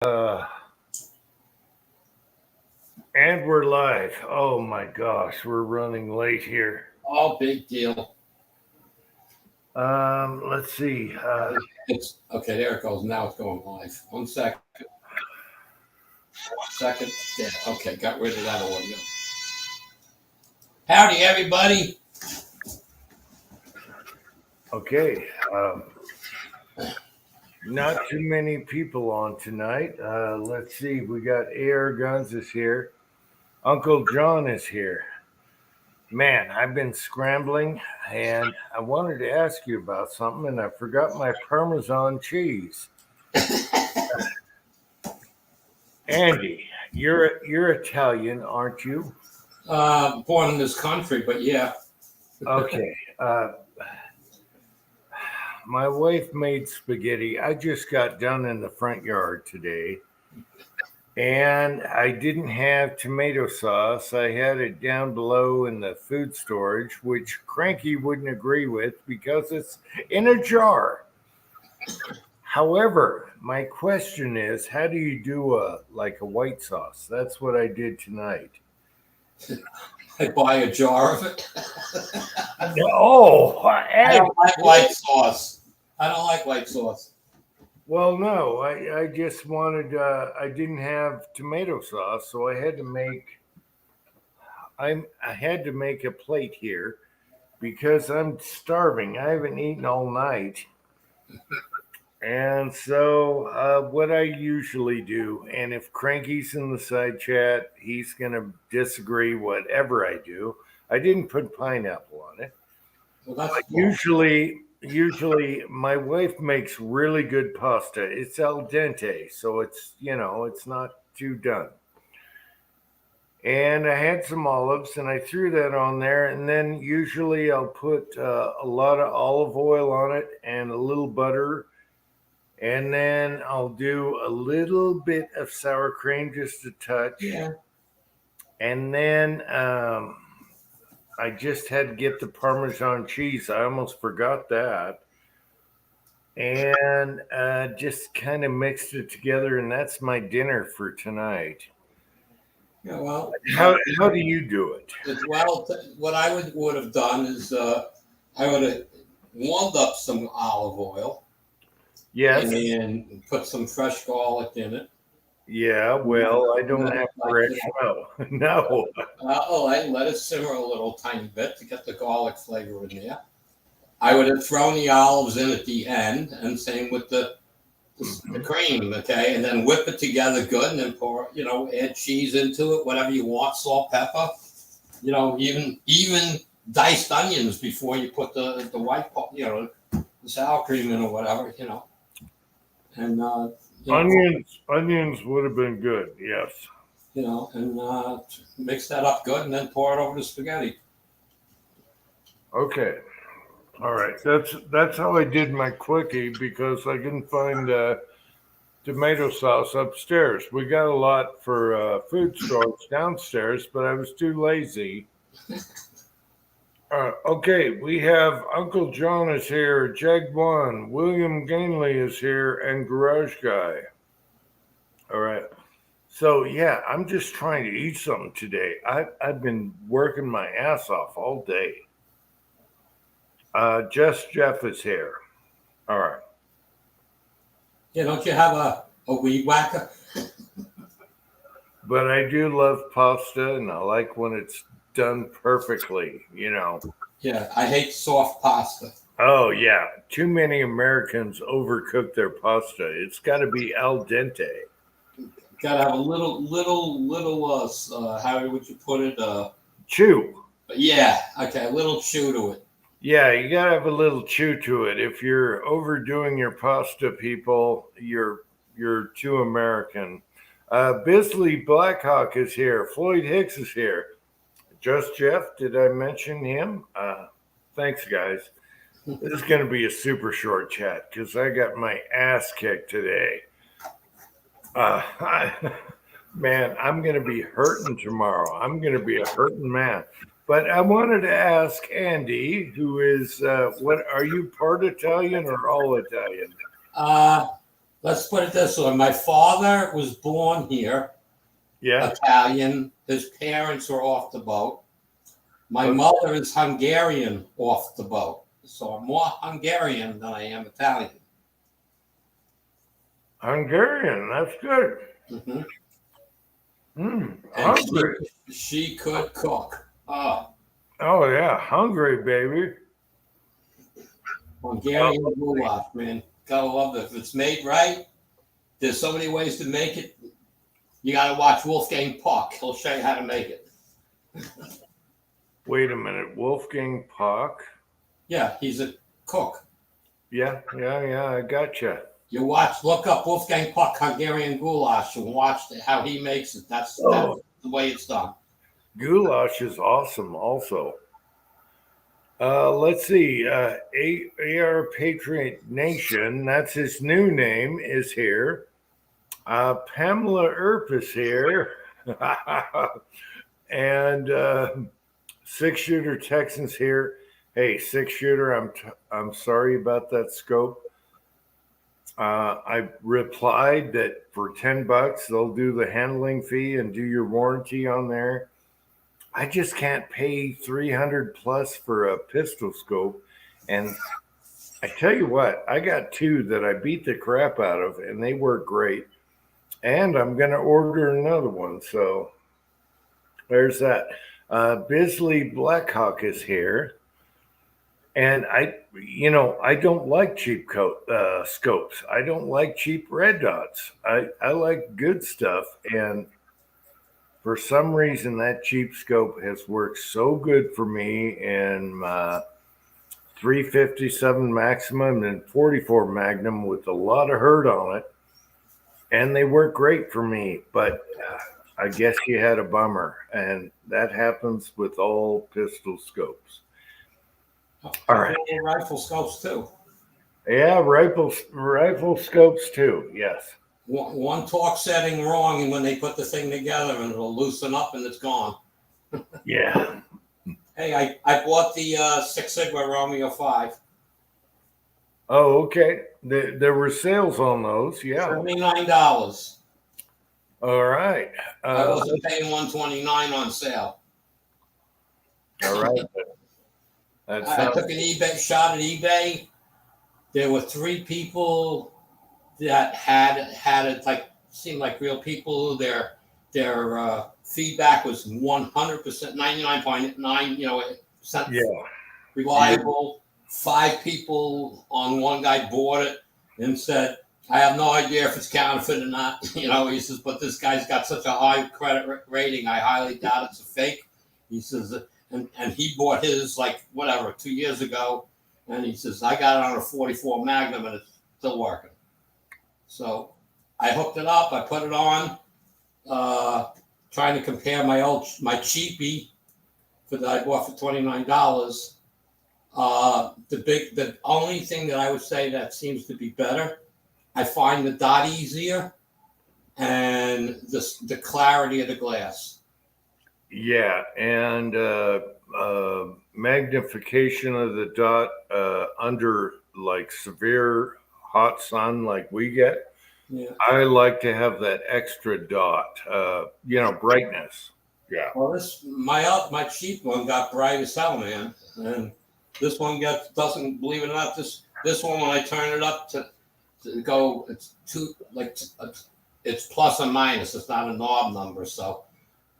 Uh, and we're live. Oh my gosh, we're running late here. Oh, big deal. Let's see. It's okay. There it goes. Now it's going live. 1 second. 1 second. Yeah. Okay. Got rid of that audio. Howdy, everybody. Okay. Not too many people on tonight. Let's see. We got AR Guns is here. Uncle John is here. Man, I've been scrambling and I wanted to ask you about something and I forgot my Parmesan cheese. Andy, you're Italian, aren't you? Born in this country, but yeah. Okay. My wife made spaghetti. I just got done in the front yard today. And I didn't have tomato sauce. I had it down below in the food storage, which Cranky wouldn't agree with because it's in a jar. However, my question is, how do you do a white sauce? That's what I did tonight. I buy a jar of it. Oh, I don't like white sauce. I don't like white sauce. Well, no, I just wanted, I didn't have tomato sauce, so I had to make, I had to make a plate here because I'm starving. I haven't eaten all night. And so, what I usually do, and if Cranky's in the side chat, he's going to disagree whatever I do. I didn't put pineapple on it. Well, that's Usually my wife makes really good pasta. It's al dente, so it's not too done. And I had some olives and I threw that on there. And then usually I'll put a lot of olive oil on it and a little butter. And then I'll do a little bit of sour cream, just a touch. yeah. And then I just had to get the Parmesan cheese. I almost forgot that. And just kind of mixed it together. And that's my dinner for tonight. Yeah. Well, How do you do it? what I would have done is I would have warmed up some olive oil Yes. and put some fresh garlic in it. Yeah. Well, I don't have fresh. No. No. I let it simmer a little tiny bit to get the garlic flavor in there. I would have thrown the olives in at the end, and same with the cream, okay, and then whip it together good, and then add cheese into it, whatever you want, salt, pepper, even diced onions before you put the white, the sour cream in or whatever, and Onions would have been good. Yes. and mix that up good, and then pour it over the spaghetti. Okay. All right. That's how I did my quickie because I couldn't find tomato sauce upstairs. We got a lot for food stores downstairs, but I was too lazy. Okay, we have Uncle John is here, Jag One, William Gainley is here, and Garage Guy. All right. So yeah, I'm just trying to eat something today. I've been working my ass off all day. Just Jeff is here. All right. Yeah, don't you have a weed whacker? But I do love pasta and I like when it's done perfectly. Yeah, I hate soft pasta. Oh yeah. Too many Americans overcook their pasta. It's gotta be al dente. Gotta have a little, how would you put it? Chew. Yeah, okay, a little chew to it. Yeah, you gotta have a little chew to it. If you're overdoing your pasta, people, you're too American. Bisley Blackhawk is here. Floyd Hicks is here. Just Jeff, did I mention him? Thanks, guys. This is going to be a super short chat because I got my ass kicked today. Man, I'm going to be hurting tomorrow. I'm going to be a hurting man. But I wanted to ask Andy, who is, what are you part Italian or all Italian? let's put it this way. My father was born here, Yeah. Italian. His parents were off the boat. My Okay. mother is Hungarian off the boat. So I'm more Hungarian than I am Italian. Hungarian. That's good. Mm-hmm. Mm, And hungry. she could cook. Oh, Oh yeah, hungry, baby. Hungarian goulash, man. Gotta love it. If it's made right, there's so many ways to make it. You gotta watch Wolfgang Puck. He'll show you how to make it. Wait a minute, Wolfgang Puck. Yeah, he's a cook. Yeah, I gotcha. You look up Wolfgang Puck Hungarian goulash and watch how he makes it. That's the way it's done. Goulash is awesome, also. Let's see. AR Patriot Nation, that's his new name, is here. Pamela Earp is here. And Six Shooter Texans here. Hey, Six Shooter, I'm sorry about that scope. I replied that for $10 they'll do the handling fee and do your warranty on there. I just can't pay 300 plus for a pistol scope. And I tell you what, I got two that I beat the crap out of and they work great. And I'm going to order another one. So there's that. Bisley Blackhawk is here. And I don't like cheap scopes. I don't like cheap red dots. I like good stuff. And for some reason, that cheap scope has worked so good for me in 357 Maximum and 44 Magnum with a lot of hurt on it. And they work great for me. But I guess you had a bummer. And that happens with all pistol scopes. All right. Rifle scopes too. Yeah, rifle scopes too. Yes. One torque setting wrong, and when they put the thing together, and it'll loosen up, and it's gone. Yeah. Hey, I bought the Six Sigma Romeo 5. Oh, okay. There were sales on those. Yeah. $79. All right. I wasn't paying $129 on sale. All right. I took an eBay shot at eBay. There were 3 people that had it, like seemed like real people. Their feedback was 100%, 99.9, percent reliable. 5 people on one guy bought it and said, I have no idea if it's counterfeit or not. He says, but this guy's got such a high credit rating, I highly doubt it's a fake. He says, and he bought his 2 years ago, and he says, I got it on a 44 Magnum and it's still working. So I hooked it up, I put it on, trying to compare my cheapie that I bought for $29. The only thing that I would say that seems to be better, I find the dot easier and the clarity of the glass. Yeah, and magnification of the dot under severe hot sun like we get. Yeah. I like to have that extra dot, brightness. Yeah. Well, my cheap one got bright as hell, man, and this one doesn't. Believe it or not, this one when I turn it up to go, it's it's plus or minus. It's not a knob number, so.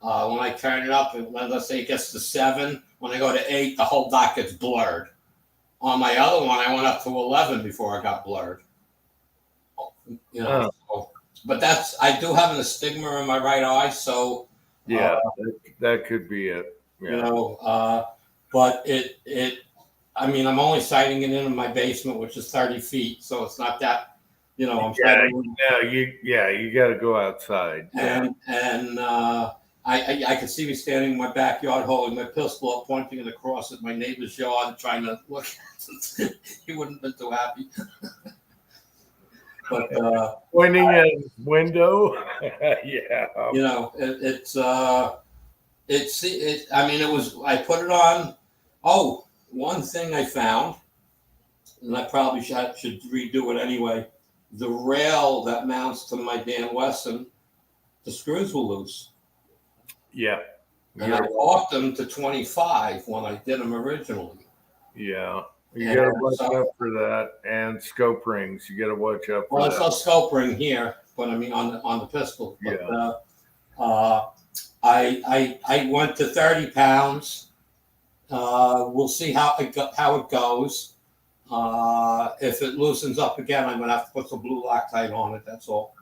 When I turn it up, let's say it gets to 7, when I go to 8, the whole dot gets blurred. On my other one, I went up to 11 before I got blurred. But I do have an astigma in my right eye, so yeah, that could be it. Yeah. But I'm only sighting it in my basement, which is 30 feet, so it's not that. You got to go outside. And I could see me standing in my backyard holding my pistol up, pointing it across at my neighbor's yard, trying to look at it. He wouldn't have been too happy. But pointing at his window, yeah. It was. I put it on. Oh, one thing I found, and I probably should redo it anyway. the rail that mounts to my Dan Wesson, the screws were loose. Yeah. And I bought them to 25 when I did them originally. Yeah. You And got to watch so- out for that. And scope rings. You got to watch out for Well, that. there's no scope ring here, but I mean on the pistol. But, I went to 30 pounds. We'll see how it goes. If it loosens up again, I'm gonna have to put some blue Loctite on it. That's all.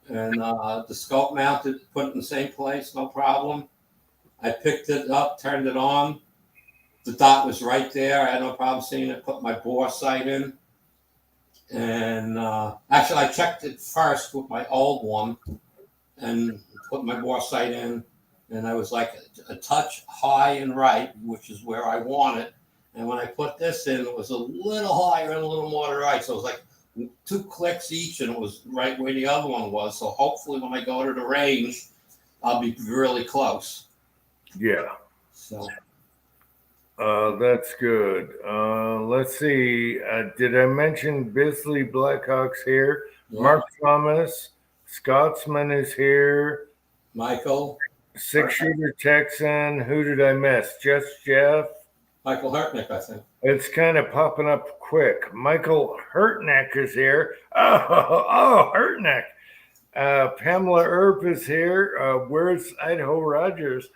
And the scope mounted, put it in the same place, no problem. I picked it up, turned it on. The dot was right there. I had no problem seeing it. Put my bore sight in. And actually, I checked it first with my old one and put my bore sight in. And I was like a touch high and right, which is where I want it. And when I put this in, it was a little higher and a little more to the right. So it was like 2 clicks each, and it was right where the other one was. So hopefully when I go to the range, I'll be really close. Yeah. So that's good. Let's see. Did I mention Bisley Blackhawks here? yeah. Mark Thomas, Scotsman is here. Michael 6-shooter Texan. Who did I miss? Just Jeff. Michael Hartnick, I think. It's kind of popping up quick. Michael Hurtneck is here. Oh, Hurtneck. Pamela Earp is here. Where's Idaho Rogers?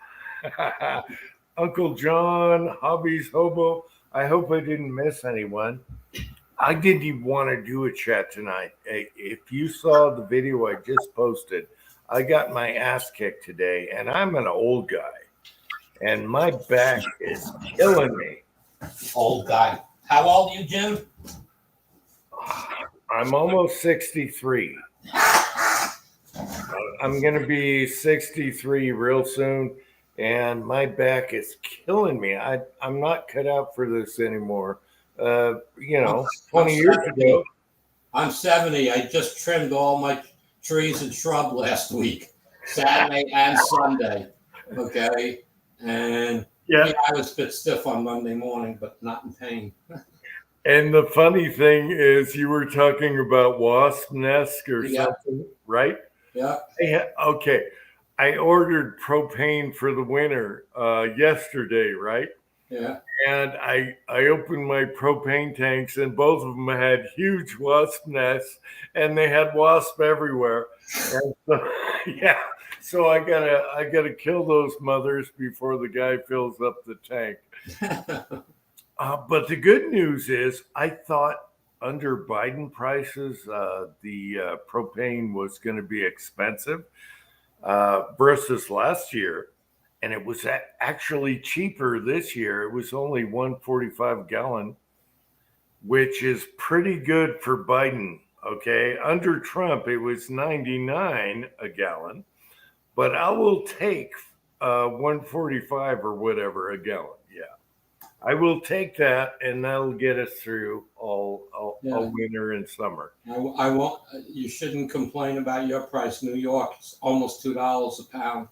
Uncle John, Hobbies Hobo. I hope I didn't miss anyone. I didn't even want to do a chat tonight. If you saw the video I just posted, I got my ass kicked today, and I'm an old guy, and my back is killing me. Old guy. How old are you, Jim? I'm almost 63. I'm going to be 63 real soon, and my back is killing me. I'm not cut out for this anymore. 20 years ago. I'm 70. I just trimmed all my trees and shrub last week, Saturday and Sunday. Okay. And Yeah. I was a bit stiff on Monday morning, but not in pain. And the funny thing is, you were talking about wasp nest or something, right? Yeah. Okay. I ordered propane for the winter yesterday, right? Yeah. And I opened my propane tanks, and both of them had huge wasp nests, and they had wasps everywhere. And so, yeah, so I gotta kill those mothers before the guy fills up the tank. But the good news is, I thought under Biden prices, the propane was going to be expensive versus last year. And it was actually cheaper this year. It was only $1.45 a gallon, which is pretty good for Biden. Okay. Under Trump, it was $99 a gallon, but I will take $1.45 or whatever a gallon. Yeah. I will take that, and that'll get us through all winter and summer. I won't. You shouldn't complain about your price. New York, it's almost $2 a pound.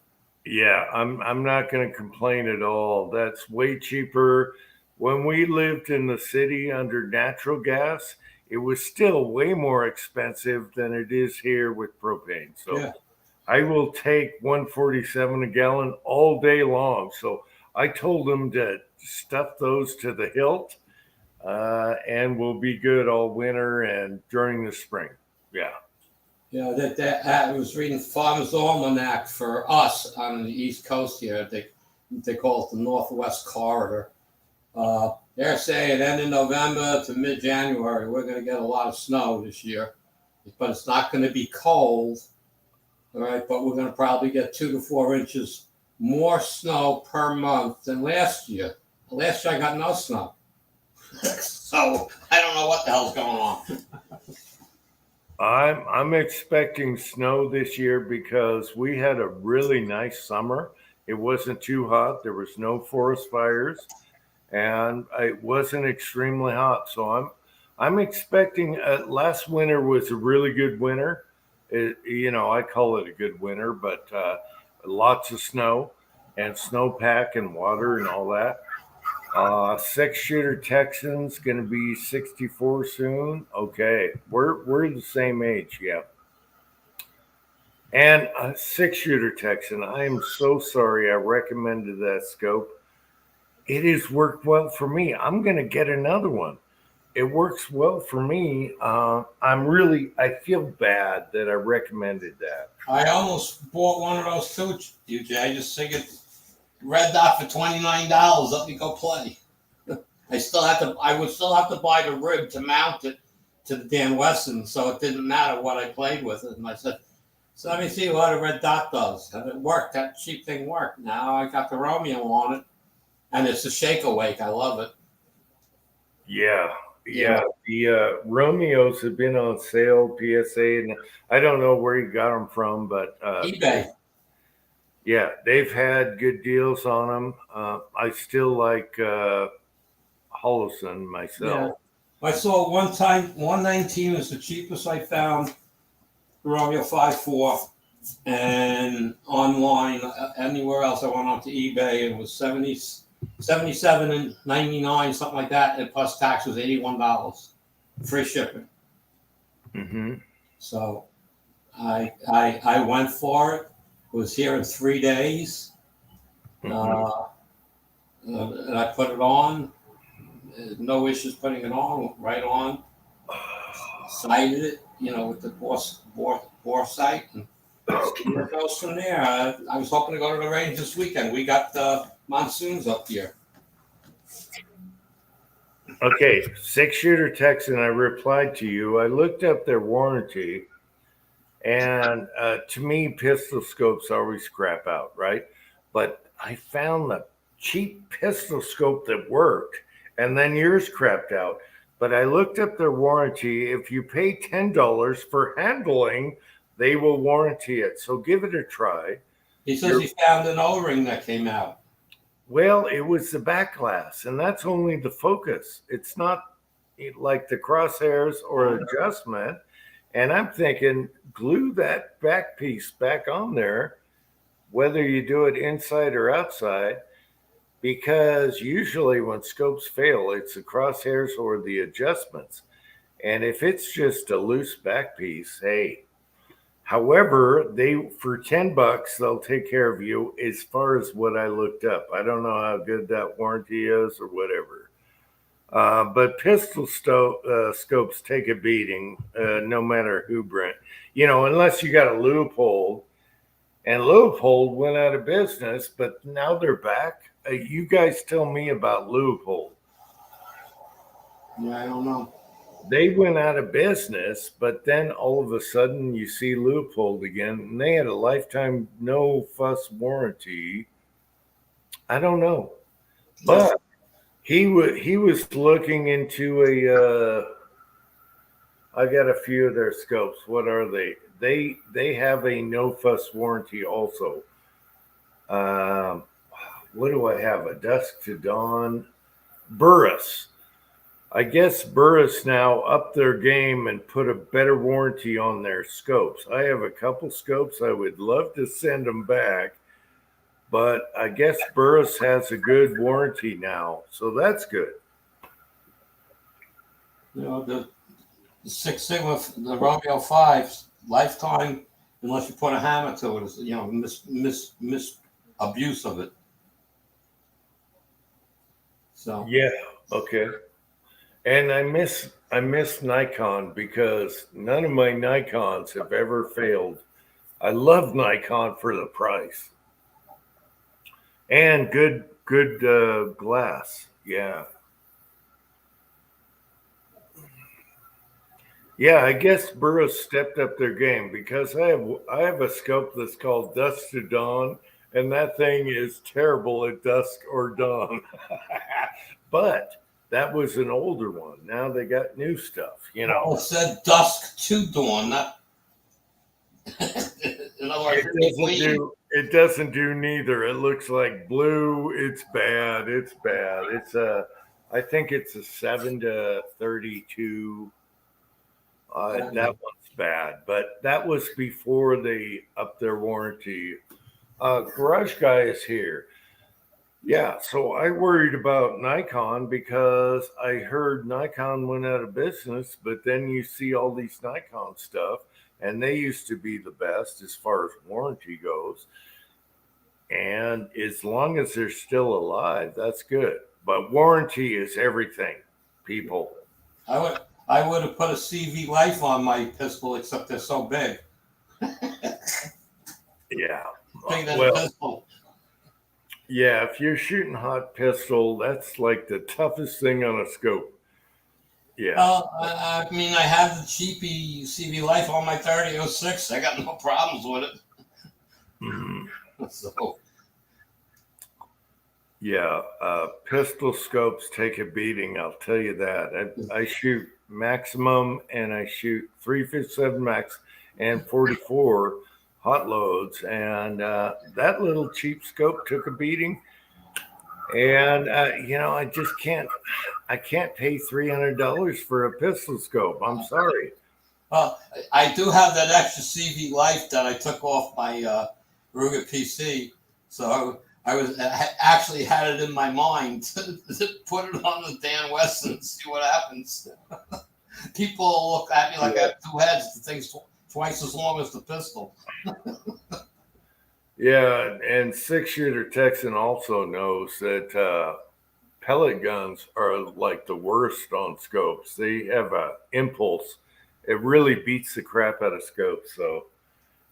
Yeah, I'm not going to complain at all. That's way cheaper. When we lived in the city under natural gas, it was still way more expensive than it is here with propane. So yeah. I will take $1.47 a gallon all day long. So I told them to stuff those to the hilt, and we'll be good all winter and during the spring. Yeah. Yeah, I was reading Farmer's Almanac for us on the East Coast here. They call it the Northwest Corridor. They're saying end of November to mid-January, we're going to get a lot of snow this year. But it's not going to be cold, all right? But we're going to probably get 2 to 4 inches more snow per month than last year. Last year I got no snow. So I don't know what the hell's going on. I'm expecting snow this year because we had a really nice summer. It wasn't too hot. There was no forest fires, and it wasn't extremely hot. So I'm expecting. Last winter was a really good winter. I call it a good winter, but lots of snow and snowpack and water and all that. Six shooter Texan's gonna be 64 soon. Okay, we're the same age, yeah. And a six shooter Texan. I am so sorry I recommended that scope. It has worked well for me. I'm gonna get another one. It works well for me. I feel bad that I recommended that. I almost bought one of those too, UJ. I just figured Red Dot for $29. Let me go play. I would still have to buy the rib to mount it to the Dan Wesson, so it didn't matter what I played with it. And I said, so let me see what a Red Dot does. And it worked. That cheap thing worked. Now I got the Romeo on it, and it's a shake awake. I love it. Yeah. The Romeos have been on sale, PSA, and I don't know where you got them from, but eBay. Yeah, they've had good deals on them. I still like Holosun myself. Yeah. I saw one time 119 was the cheapest I found. The Romeo 5.4, and online anywhere else I went on to eBay, it was 77 and 99, something like that, and plus tax was $81, free shipping. Mm-hmm. So I went for it. It was here in 3 days. Mm-hmm. And I put it on. No issues putting it on. Right on. Sighted it, with the bore sight, and it goes from there. I was hoping to go to the range this weekend. We got the monsoons up here. Okay, six shooter Texan. I replied to you. I looked up their warranty, and to me, pistol scopes always scrap out, right? But I found the cheap pistol scope that worked, and then yours crapped out. But I looked up their warranty. If you pay $10 for handling, they will warranty it. So give it a try. He says he found an O-ring that came out. Well, it was the back glass, and that's only the focus. It's not like the crosshairs or adjustment. And I'm thinking, glue that back piece back on there, whether you do it inside or outside, because usually when scopes fail, it's the crosshairs or the adjustments. And if it's just a loose back piece, hey. However, they for $10 they'll take care of you as far as what I looked up. I don't know how good that warranty is or whatever. But pistol scopes take a beating, no matter who brand. Unless you got a Leupold, and Leupold went out of business, but now they're back. You guys tell me about Leupold. Yeah, I don't know. They went out of business, but then all of a sudden you see Leupold again, and they had a lifetime no fuss warranty. I don't know, but he was looking into I got a few of their scopes. What are they? They have a no fuss warranty also. What do I have? A Dusk to Dawn, Burris. I guess Burris now upped their game and put a better warranty on their scopes. I have a couple scopes. I would love to send them back, but I guess Burris has a good warranty now, so that's good. The Six Sigma, the Romeo 5's lifetime, unless you put a hammer to it, is mis abuse of it. So yeah, okay. And I miss Nikon because none of my Nikons have ever failed. I love Nikon for the price and good glass. Yeah. Yeah, I guess Burris stepped up their game because I have a scope that's called Dusk to Dawn, and that thing is terrible at dusk or dawn. But that was an older one. Now they got new stuff, It said dusk to dawn, not. In other words, it doesn't do neither. It looks like blue. It's bad. It's I think it's a 7-32. That one's bad, but that was before they upped their warranty. Garage Guy is here. Yeah, so I worried about Nikon because I heard Nikon went out of business, but then you see all these Nikon stuff, and they used to be the best as far as warranty goes. And as long as they're still alive, that's good. But warranty is everything, people. I would have put a CV Life on my pistol, except they're so big. Yeah. Bigger than a Well, pistol. yeah, if you're shooting hot pistol, that's like the toughest thing on a scope. Yeah. Well, I mean, I have the cheapy CV Life on my 3006. I got no problems with it. Mhm. So, Yeah, pistol scopes take a beating. I'll tell you that. I shoot maximum, and I shoot 357 max and 44 hot loads, and that little cheap scope took a beating. And I just can't. I can't pay $300 for a pistol scope. I'm sorry. well, I do have that extra CV Life that I took off my Ruger PC. So I actually had it in my mind to put it on the Dan Weston and see what happens. People will look at me like I have two heads. The thing's twice as long as the pistol. Yeah, and six shooter Texan also knows that pellet guns are like the worst on scopes. They have a impulse. It really beats the crap out of scopes. So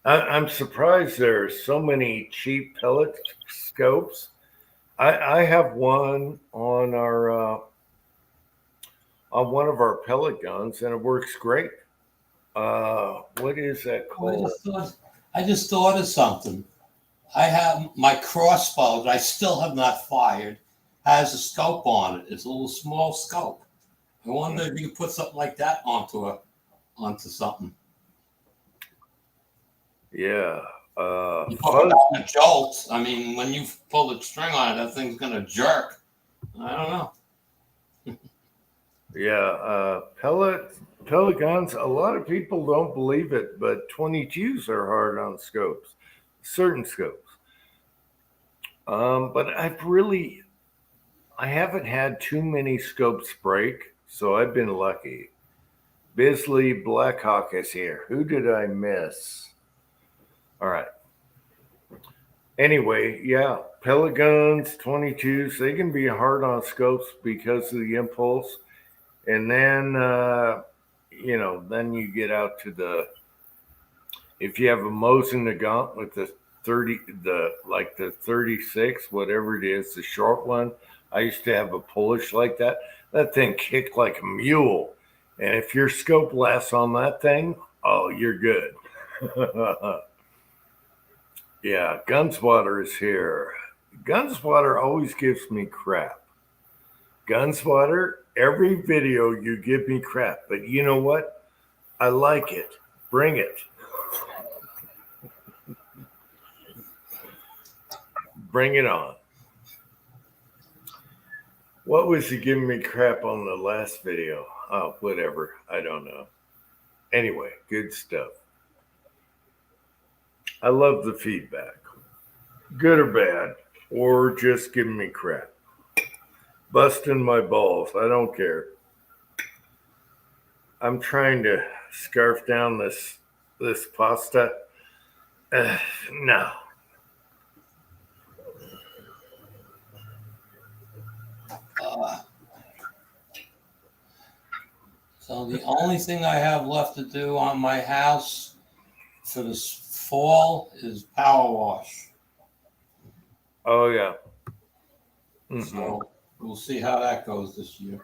I'm surprised there's so many cheap pellet scopes. I have one on one of our pellet guns, and it works great. What is that called? I just thought of something. I have my crossbow that I still have not fired has a scope on it. It's a little small scope. I wonder if you could put something like that onto something. Yeah. You talk about a jolt. I mean, when you pull the string on it, that thing's gonna jerk. I don't know. Yeah, pellet guns. A lot of people don't believe it, but 22s are hard on scopes, certain scopes. But I haven't had too many scopes break, so I've been lucky. Bisley Blackhawk is here. Who did I miss? All right. Anyway, yeah, pellet guns, 22s, they can be hard on scopes because of the impulse. And then, then you get out to if you have a Mosin Nagant with the 30, the 36, whatever it is, the short one. I used to have a Polish like that. That thing kicked like a mule. And if your scope lasts on that thing, oh, you're good. Yeah, Gunswatter is here. Gunswatter always gives me crap. Gunswatter, every video you give me crap, but you know what? I like it. Bring it. Bring it on. What was he giving me crap on the last video? Oh, whatever. I don't know. Anyway, good stuff. I love the feedback. Good or bad, or just giving me crap. Busting my balls. I don't care. I'm trying to scarf down this pasta. No. So the only thing I have left to do on my house for this fall is power wash. Oh yeah. Mm-hmm. So we'll see how that goes this year.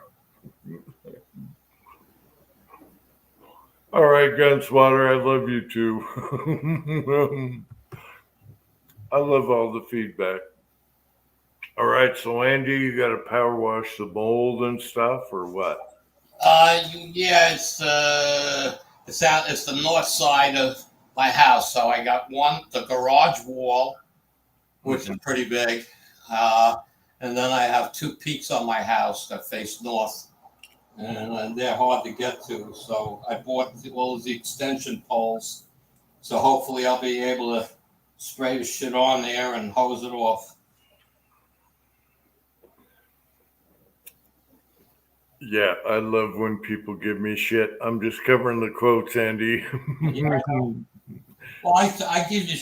All right, Gunswatter, I love you too. I love all the feedback. All right, so Andy, you got to power wash the mold and stuff, or what? Yeah, it's the north side of my house. So I got the garage wall, which is pretty big, and then I have two peaks on my house that face north, and they're hard to get to. So I bought all of the extension poles. So hopefully I'll be able to spray the shit on there and hose it off. Yeah, I love when people give me shit. I'm just covering the quotes, Andy. Yeah, I know. Well, I give you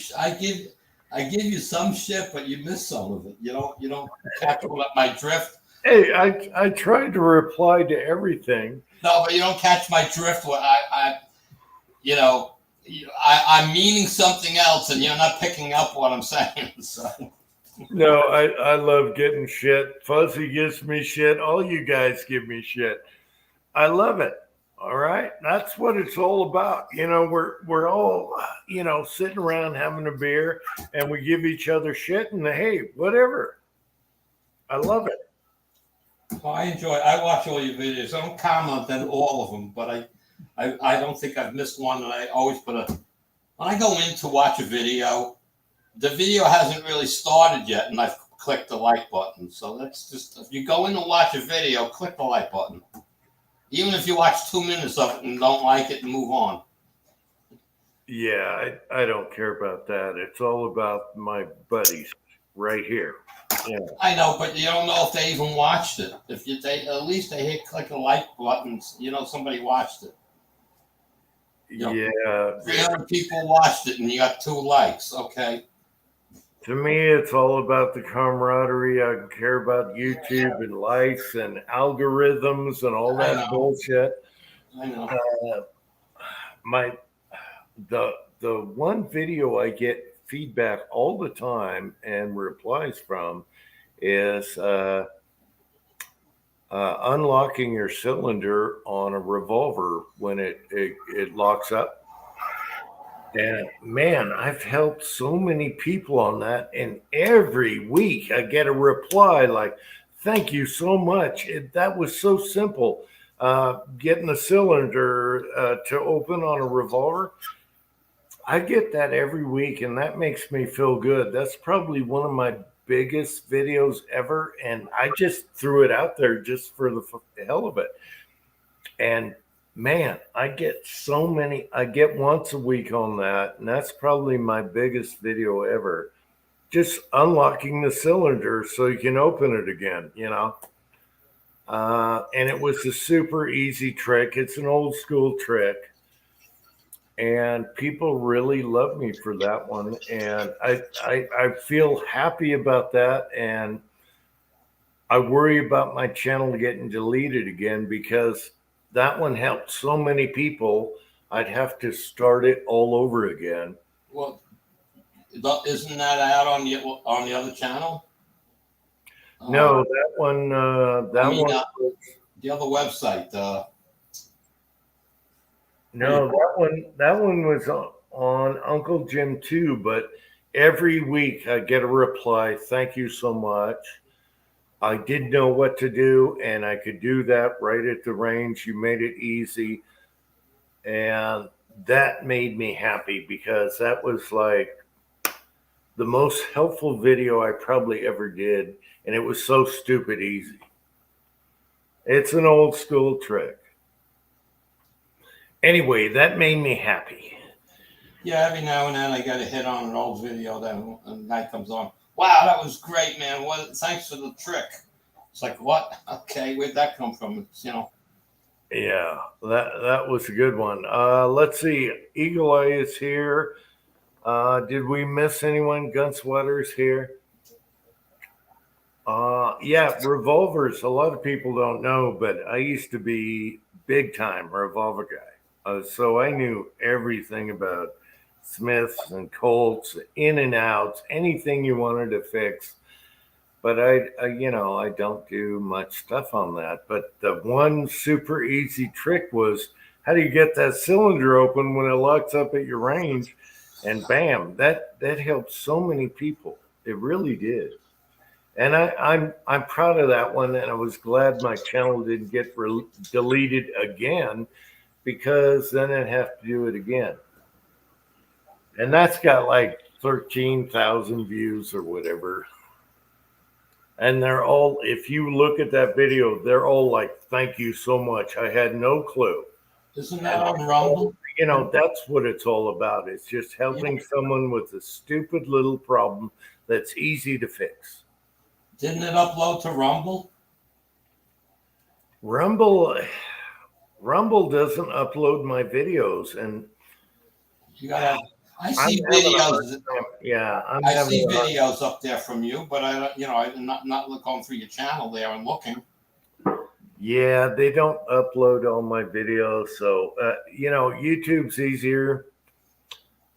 some shit, but you miss some of it. You don't catch my drift. Hey, I tried to reply to everything. No, but you don't catch my drift. When you know, I'm meaning something else, and you're not picking up what I'm saying. So. No, I love getting shit. Fuzzy gives me shit. All you guys give me shit. I love it. All right. That's what it's all about. We're all, sitting around having a beer and we give each other shit and hey, whatever. I love it. Well, I watch all your videos. I don't comment on all of them, but I don't think I've missed one. And I always when I go in to watch a video, the video hasn't really started yet, and I've clicked the like button. So that's just, if you go in and watch a video, click the like button. Even if you watch 2 minutes of it and don't like it, and move on. Yeah, I don't care about that. It's all about my buddies right here. Yeah. I know, but you don't know if they even watched it. At least they hit click the like buttons. Somebody watched it. Yeah. 300 people watched it, and you got 2 likes. Okay. To me, it's all about the camaraderie. I care about YouTube and likes and algorithms and all that bullshit. I know. The one video I get feedback all the time and replies from is unlocking your cylinder on a revolver when it locks up. And man, I've helped so many people on that. And every week I get a reply like, thank you so much. That was so simple. Getting a cylinder to open on a revolver. I get that every week, and that makes me feel good. That's probably one of my biggest videos ever. And I just threw it out there just for the hell of it. And man, I get once a week on that, and that's probably my biggest video ever. Just unlocking the cylinder so you can open it again, and it was a super easy trick. It's an old school trick, and people really love me for that one. And I feel happy about that, and I worry about my channel getting deleted again because that one helped so many people. I'd have to start it all over again. Well, isn't that out on the other channel? No, that one. The other website. No, that one was on Uncle Jim too. But every week I get a reply. Thank you so much. I didn't know what to do, and I could do that right at the range. You made it easy. And that made me happy because that was like the most helpful video I probably ever did. And it was so stupid easy. It's an old school trick. Anyway, that made me happy. Yeah, every now and then I got a hit on an old video that a guy comes on. Wow, that was great, man. Thanks for the trick. It's like, what? Okay, where'd that come from? Yeah, that was a good one. Let's see. Eagle Eye is here. Did we miss anyone? Gun Sweater's here. Yeah, revolvers. A lot of people don't know, but I used to be big time revolver guy. So I knew everything about Smiths and Colts, in and outs, anything you wanted to fix. But I don't do much stuff on that. But the one super easy trick was how do you get that cylinder open when it locks up at your range? And bam, that helped so many people. It really did. And I'm proud of that one. And I was glad my channel didn't get deleted again because then I'd have to do it again. And that's got like 13,000 views or whatever. And they're all, if you look at that video, they're all like, thank you so much. I had no clue. Isn't that on Rumble? That's what it's all about. It's just helping someone with a stupid little problem that's easy to fix. Didn't it upload to Rumble? Rumble doesn't upload my videos, and You gotta. I I'm see having a hard videos. time. Yeah, I'm I having see a hard. videos up there from you, but I don't. I'm not going through your channel there and looking. Yeah, they don't upload all my videos, so YouTube's easier.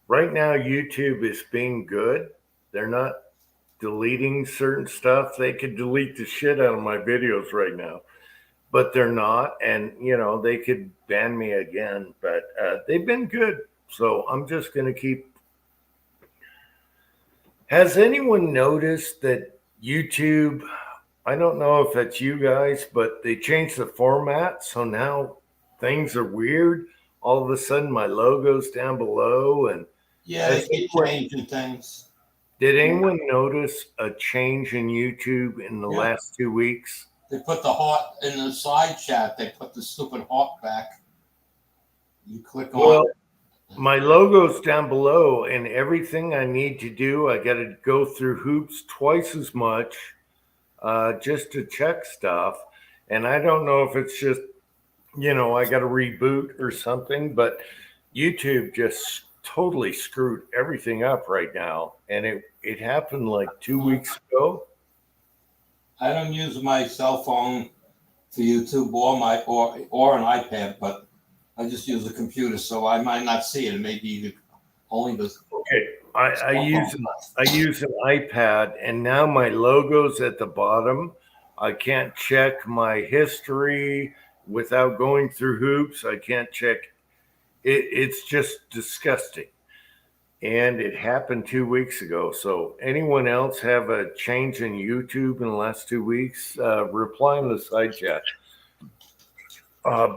Right now, YouTube is being good. They're not deleting certain stuff. They could delete the shit out of my videos right now, but they're not. And, they could ban me again, but they've been good. So I'm just going to keep. Has anyone noticed that YouTube, I don't know if that's you guys, but they changed the format. So now things are weird. All of a sudden, my logo's down below. And Yeah, they has keep anyone, changing things. did anyone notice a change in YouTube in the Yeah, last 2 weeks? they put the heart in the side chat. They put the stupid heart back. You click on Well, it. my logo's down below, and everything I need to do, I got to go through hoops twice as much just to check stuff. And I don't know if it's just, I got to reboot or something, but YouTube just totally screwed everything up right now. And it happened like 2 weeks ago. I don't use my cell phone for YouTube or an iPad, but I just use a computer, so I might not see it. It may be only the Okay, I cell use phone. I use an iPad, and now my logo's at the bottom. I can't check my history without going through hoops. I can't check it. It's just disgusting, and it happened 2 weeks ago. So, anyone else have a change in YouTube in the last 2 weeks? Reply in the side chat.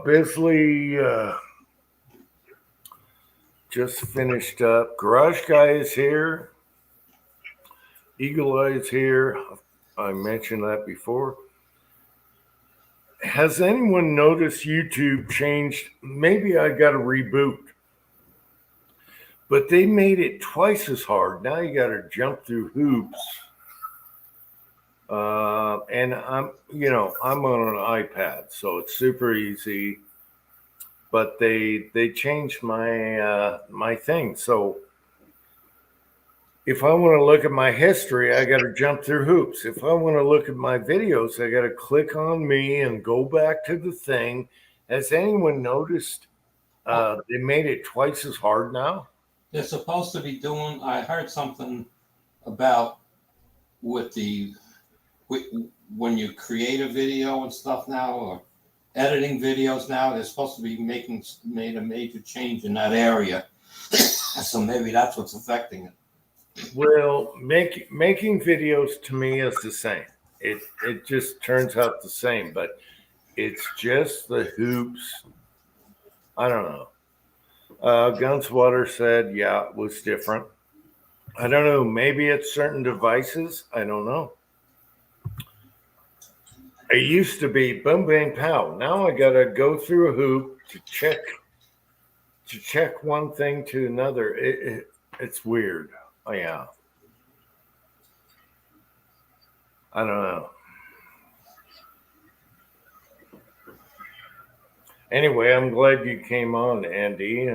Bisley just finished up. Garage Guy is here. Eagle Eye's here. I mentioned that before. Has anyone noticed YouTube changed? Maybe I got to reboot, but they made it twice as hard. Now you got to jump through hoops. And I'm on an iPad, so it's super easy. But they changed my thing. So if I want to look at my history, I got to jump through hoops. If I want to look at my videos, I got to click on me and go back to the thing. Has anyone noticed they made it twice as hard now? They're supposed to be doing. I heard something about with when you create a video and stuff now, or editing videos now. They're supposed to be made a major change in that area. So maybe that's what's affecting it. Well, making videos to me is the same. It just turns out the same, but it's just the hoops. I don't know. Gunswater said, yeah, it was different. I don't know. Maybe it's certain devices. I don't know. It used to be boom, bang, pow. Now I got to go through a hoop to check one thing to another. It's weird. Oh, yeah. I don't know. Anyway, I'm glad you came on, Andy.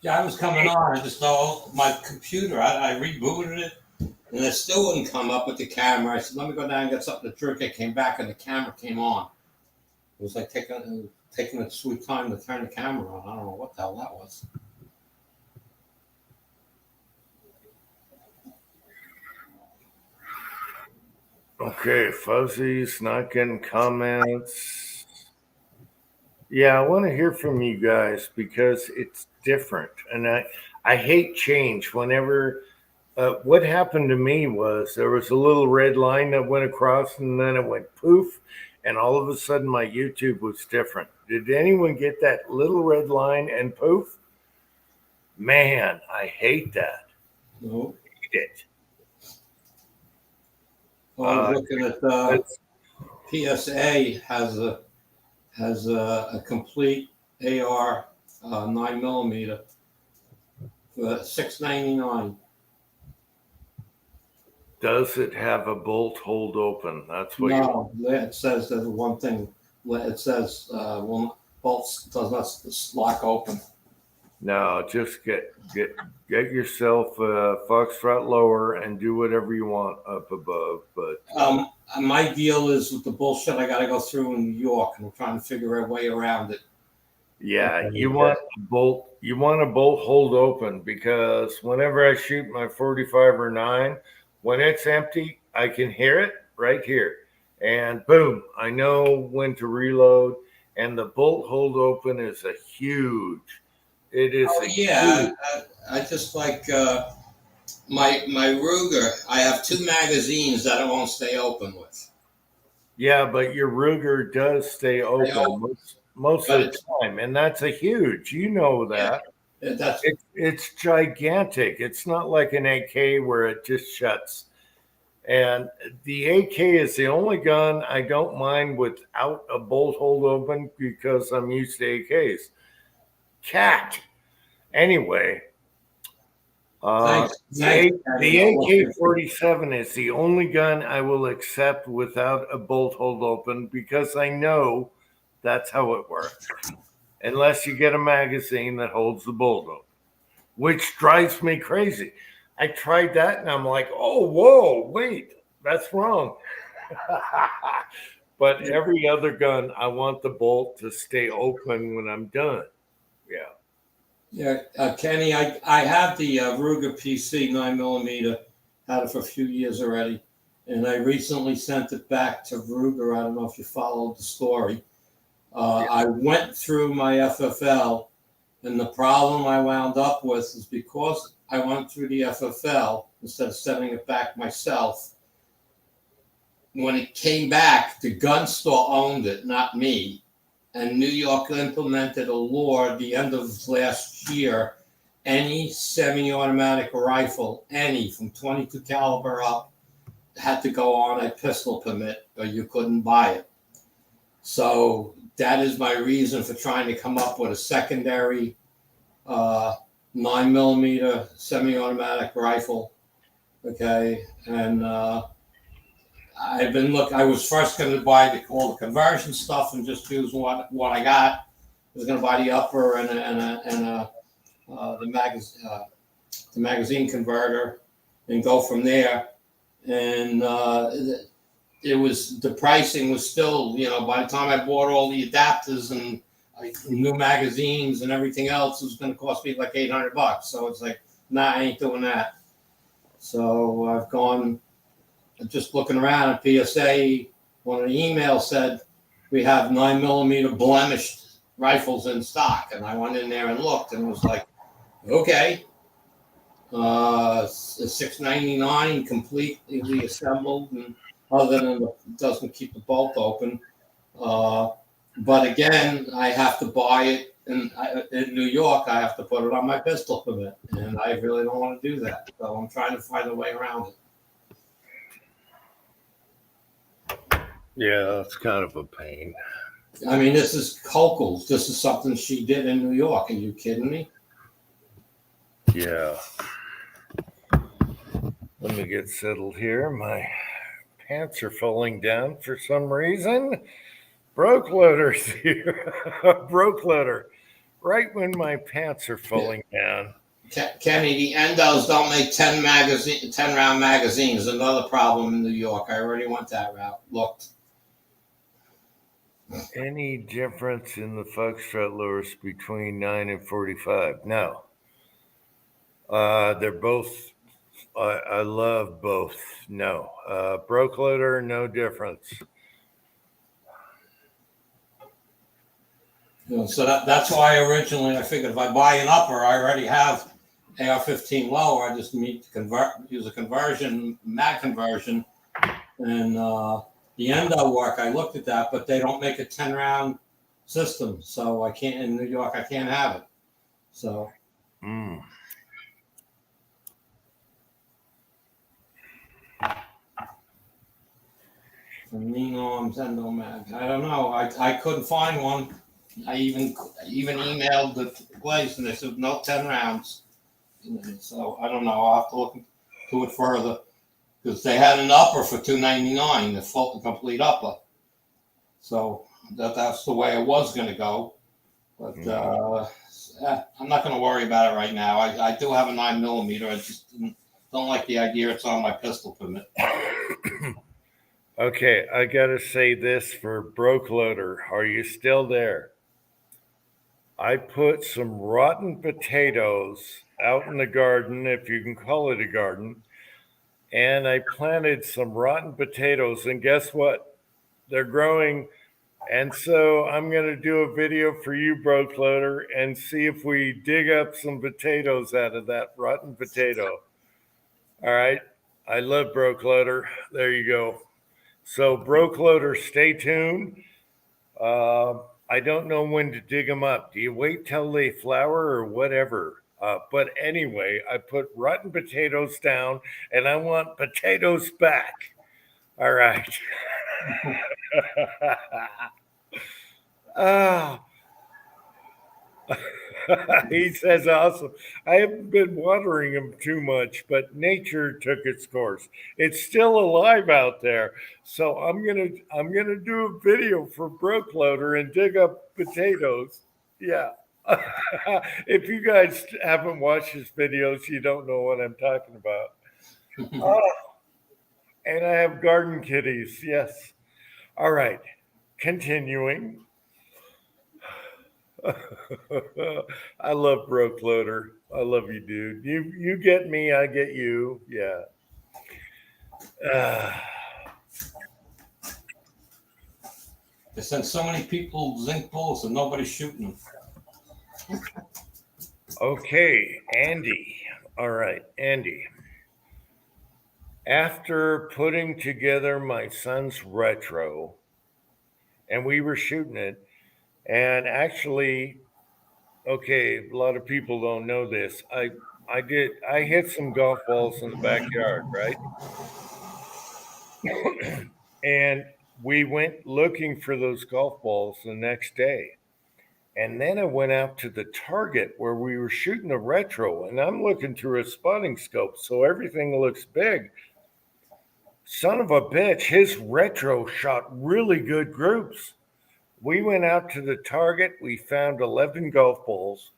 Yeah, I was coming on. I just saw my computer. I rebooted it, and it still wouldn't come up with the camera. I said, "Let me go down and get something to drink." I came back, and the camera came on. It was like taking a sweet time to turn the camera on. I don't know what the hell that was. Okay, Fuzzy's not getting comments. Yeah, I want to hear from you guys because it's different, and I hate change. Whenever what happened to me was there was a little red line that went across, and then it went poof, and all of a sudden my YouTube was different. Did anyone get that little red line and poof? Man, I hate that. No. Hate it. I was looking at PSA has a complete AR 9mm for $6.99. Does it have a bolt hold open? That's what No, it says there's one thing. it says bolts does not lock open. No, just get yourself a Foxtrot lower and do whatever you want up above. But My deal is with the bullshit I got to go through in New York, and we're trying to figure a way around it. yeah, you want a bolt. You want a bolt hold open, because whenever I shoot my 45 or 9, when it's empty, I can hear it right here, and boom, I know when to reload. And the bolt hold open is a huge. It is. Oh yeah, I just like my Ruger. I have 2 magazines that I won't stay open with. Yeah, but your Ruger does stay open most of the time, and that's a huge. You know that. Yeah, that's it's gigantic. It's not like an AK where it just shuts. And the AK is the only gun I don't mind without a bolt hold open, because I'm used to AKs. Cat. Anyway, the AK-47 is the only gun I will accept without a bolt hold open, because I know that's how it works. Unless you get a magazine that holds the bolt open, which drives me crazy. I tried that and I'm like, oh, whoa, wait, that's wrong. But every other gun, I want the bolt to stay open when I'm done. Yeah. Yeah, Kenny, I have the Ruger PC 9mm. Had it for a few years already, and I recently sent it back to Ruger. I don't know if you followed the story. I went through my FFL, and the problem I wound up with is because I went through the FFL instead of sending it back myself. When it came back, the gun store owned it, not me. And New York implemented a law at the end of last year. Any semi-automatic rifle, any from 22 caliber up, had to go on a pistol permit, or you couldn't buy it. So that is my reason for trying to come up with a secondary 9mm semi-automatic rifle. Okay, and I've been I was first going to buy all the conversion stuff and just use what I got. I was going to buy the upper and the magazine converter and go from there. And the pricing was still, by the time I bought all the adapters and new magazines and everything else, it was going to cost me like $800. So it's like, nah, I ain't doing that. So I've gone. Just looking around at PSA, one of the emails said we have 9mm blemished rifles in stock, and I went in there and looked, and was like, okay, $699 completely assembled, and other than it doesn't keep the bolt open. But again, I have to buy it in New York. I have to put it on my pistol permit, and I really don't want to do that. So I'm trying to find a way around it. Yeah, it's kind of a pain. I mean, this is Cokel's. This is something she did in New York. Are you kidding me? Yeah. Let me get settled here. My pants are falling down for some reason. Broke loader's here. Broke loader. Right when my pants are falling down. Kenny, the Endos don't make 10-round magazines. Another problem in New York. I already went that route. Looked. Any difference in the Foxtrot lures between 9 and 45? No. They're both. I love both. No. Broke loader, no difference. So that's why originally I figured if I buy an upper, I already have AR-15 lower. I just need to use a mag conversion, and the Endo work. I looked at that, but they don't make a 10-round system, so I can't in New York. I can't have it. So. From Lean Arms Endo mag. I don't know. I couldn't find one. I even emailed the place, and they said no 10 rounds. So I don't know. I'll have to look into it further, because they had an upper for $299, the full complete upper. So that that's the way it was going to go. But I'm not going to worry about it right now. I do have a 9mm. I just don't like the idea it's on my pistol permit. Okay, I gotta say this for Broke Loader. Are you still there? I put some rotten potatoes out in the garden, if you can call it a garden, and I planted some rotten potatoes, and guess what? They're growing. And so I'm going to do a video for you, Broke Loader, and see if we dig up some potatoes out of that rotten potato. All right. I love Broke Loader. There you go. So, Broke Loader, stay tuned. I don't know when to dig them up. Do you wait till they flower or whatever? But anyway, I put rotten potatoes down and I want potatoes back. All right. Ah, he says awesome. I haven't been watering them too much, but nature took its course. It's still alive out there. So I'm gonna do a video for Broke Loader and dig up potatoes. Yeah. If you guys haven't watched his videos, you don't know what I'm talking about. Oh, and I have garden kitties. Yes. All right. Continuing. I love Broke Loader. I love you, dude. You get me, I get you. Yeah. Uh, They sent so many people zinc bullets and nobody's shooting them. okay, Andy. All right, Andy. After putting together my son's retro, and we were shooting it, and actually, okay, a lot of people don't know this. I hit some golf balls in the backyard, right? And we went looking for those golf balls the next day. And then I went out to the target where we were shooting a retro, and I'm looking through a spotting scope, so everything looks big. Son of a bitch, his retro shot really good groups. We went out to the target, we found 11 golf balls,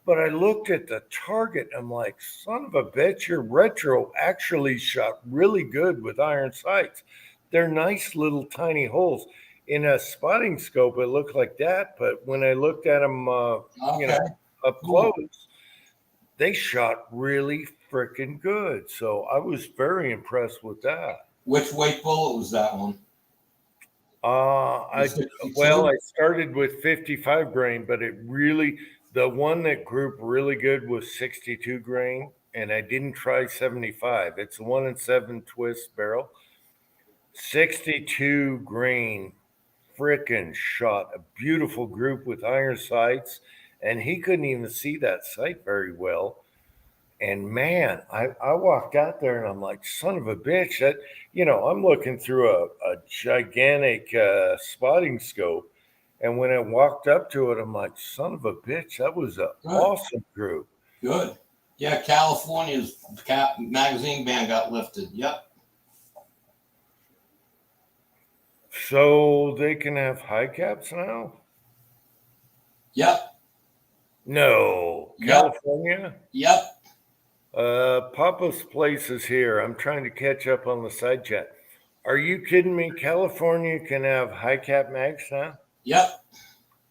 but I looked at the target, I'm like, son of a bitch, your retro actually shot really good with iron sights. They're nice little tiny holes. In a spotting scope, it looked like that, but when I looked at them, Okay. up Cool. close, they shot really freaking good. So I was very impressed with that. Which weight bullet was that one? I 62? well, I started with 55 grain, but the one that grouped really good was 62 grain, and I didn't try 75. It's a 1 in 7 twist barrel. 62 grain frickin' shot a beautiful group with iron sights, and he couldn't even see that sight very well. And man, I walked out there and I'm like, son of a bitch, I'm looking through a gigantic spotting scope. And when I walked up to it, I'm like, son of a bitch, that was an Good. awesome group. Good. Yeah, California's magazine ban got lifted. Yep. So they can have high caps now? Yep. No. Yep. California? Yep. Papa's Place is here. I'm trying to catch up on the side chat. Are you kidding me? California can have high cap mags now? Yep.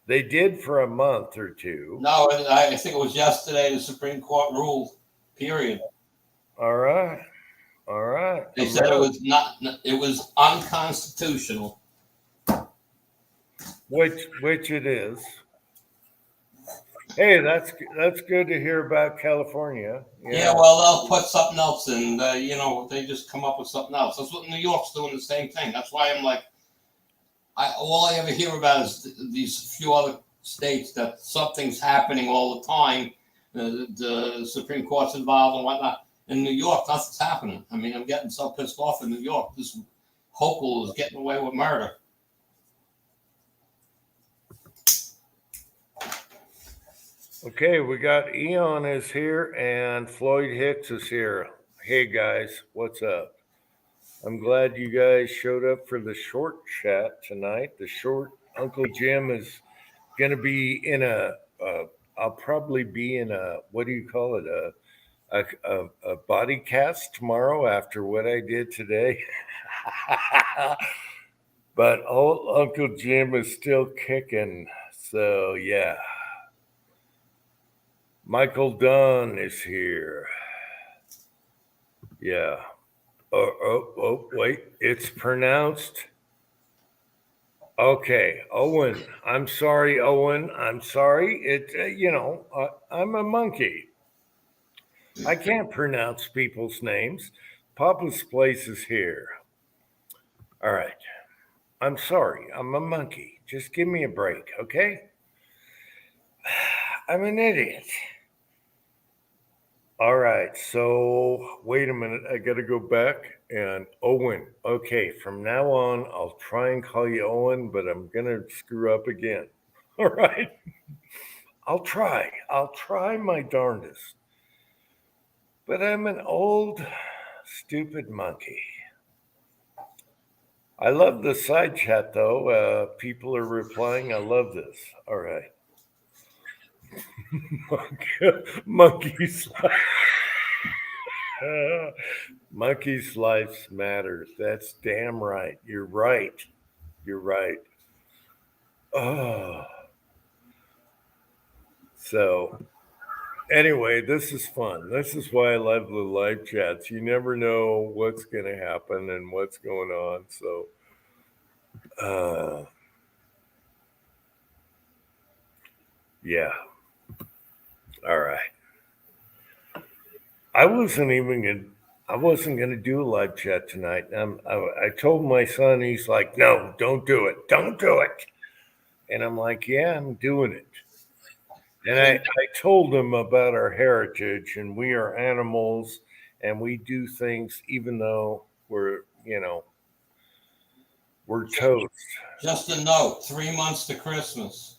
They did for a month or two. No, I think it was yesterday the Supreme Court ruled. Period. All right. All right. They said it was not. It was unconstitutional. Which it is. Hey, that's good to hear about California. Yeah, well, they'll put something else in. They just come up with something else. That's what New York's doing, the same thing. That's why I'm like, all I ever hear about is these few other states that something's happening all the time. The Supreme Court's involved and whatnot. In New York, nothing's happening. I mean, I'm getting so pissed off in New York. This Hochul is getting away with murder. Okay, we got Eon is here and Floyd Hicks is here. Hey guys, what's up? I'm glad you guys showed up for the short chat tonight, the short Uncle Jim is going to be in I'll probably be in what do you call it? A body cast tomorrow after what I did today. But old Uncle Jim is still kicking. So, yeah. Michael Dunn is here. Yeah. Wait. It's pronounced. Okay. Owen. I'm sorry, Owen. I'm sorry. I'm a monkey. I can't pronounce people's names. Papa's place is here. All right. I'm sorry. I'm a monkey. Just give me a break, okay? I'm an idiot. All right. So, wait a minute. I got to go back and Owen. Okay. From now on, I'll try and call you Owen, but I'm going to screw up again. All right. I'll try. I'll try my darndest. But I'm an old, stupid monkey. I love the side chat, though. People are replying. I love this. All right. Monkeys. Monkeys' lives matter. That's damn right. You're right. You're right. Oh. So, anyway, this is fun. This is why I love the live chats. You never know what's going to happen and what's going on. So, yeah. All right. I wasn't gonna do a live chat tonight. I told my son, he's like, no, don't do it, don't do it. And I'm like, yeah, I'm doing it. And I told him about our heritage, and we are animals, and we do things even though we're toast. Just a note: 3 months to Christmas.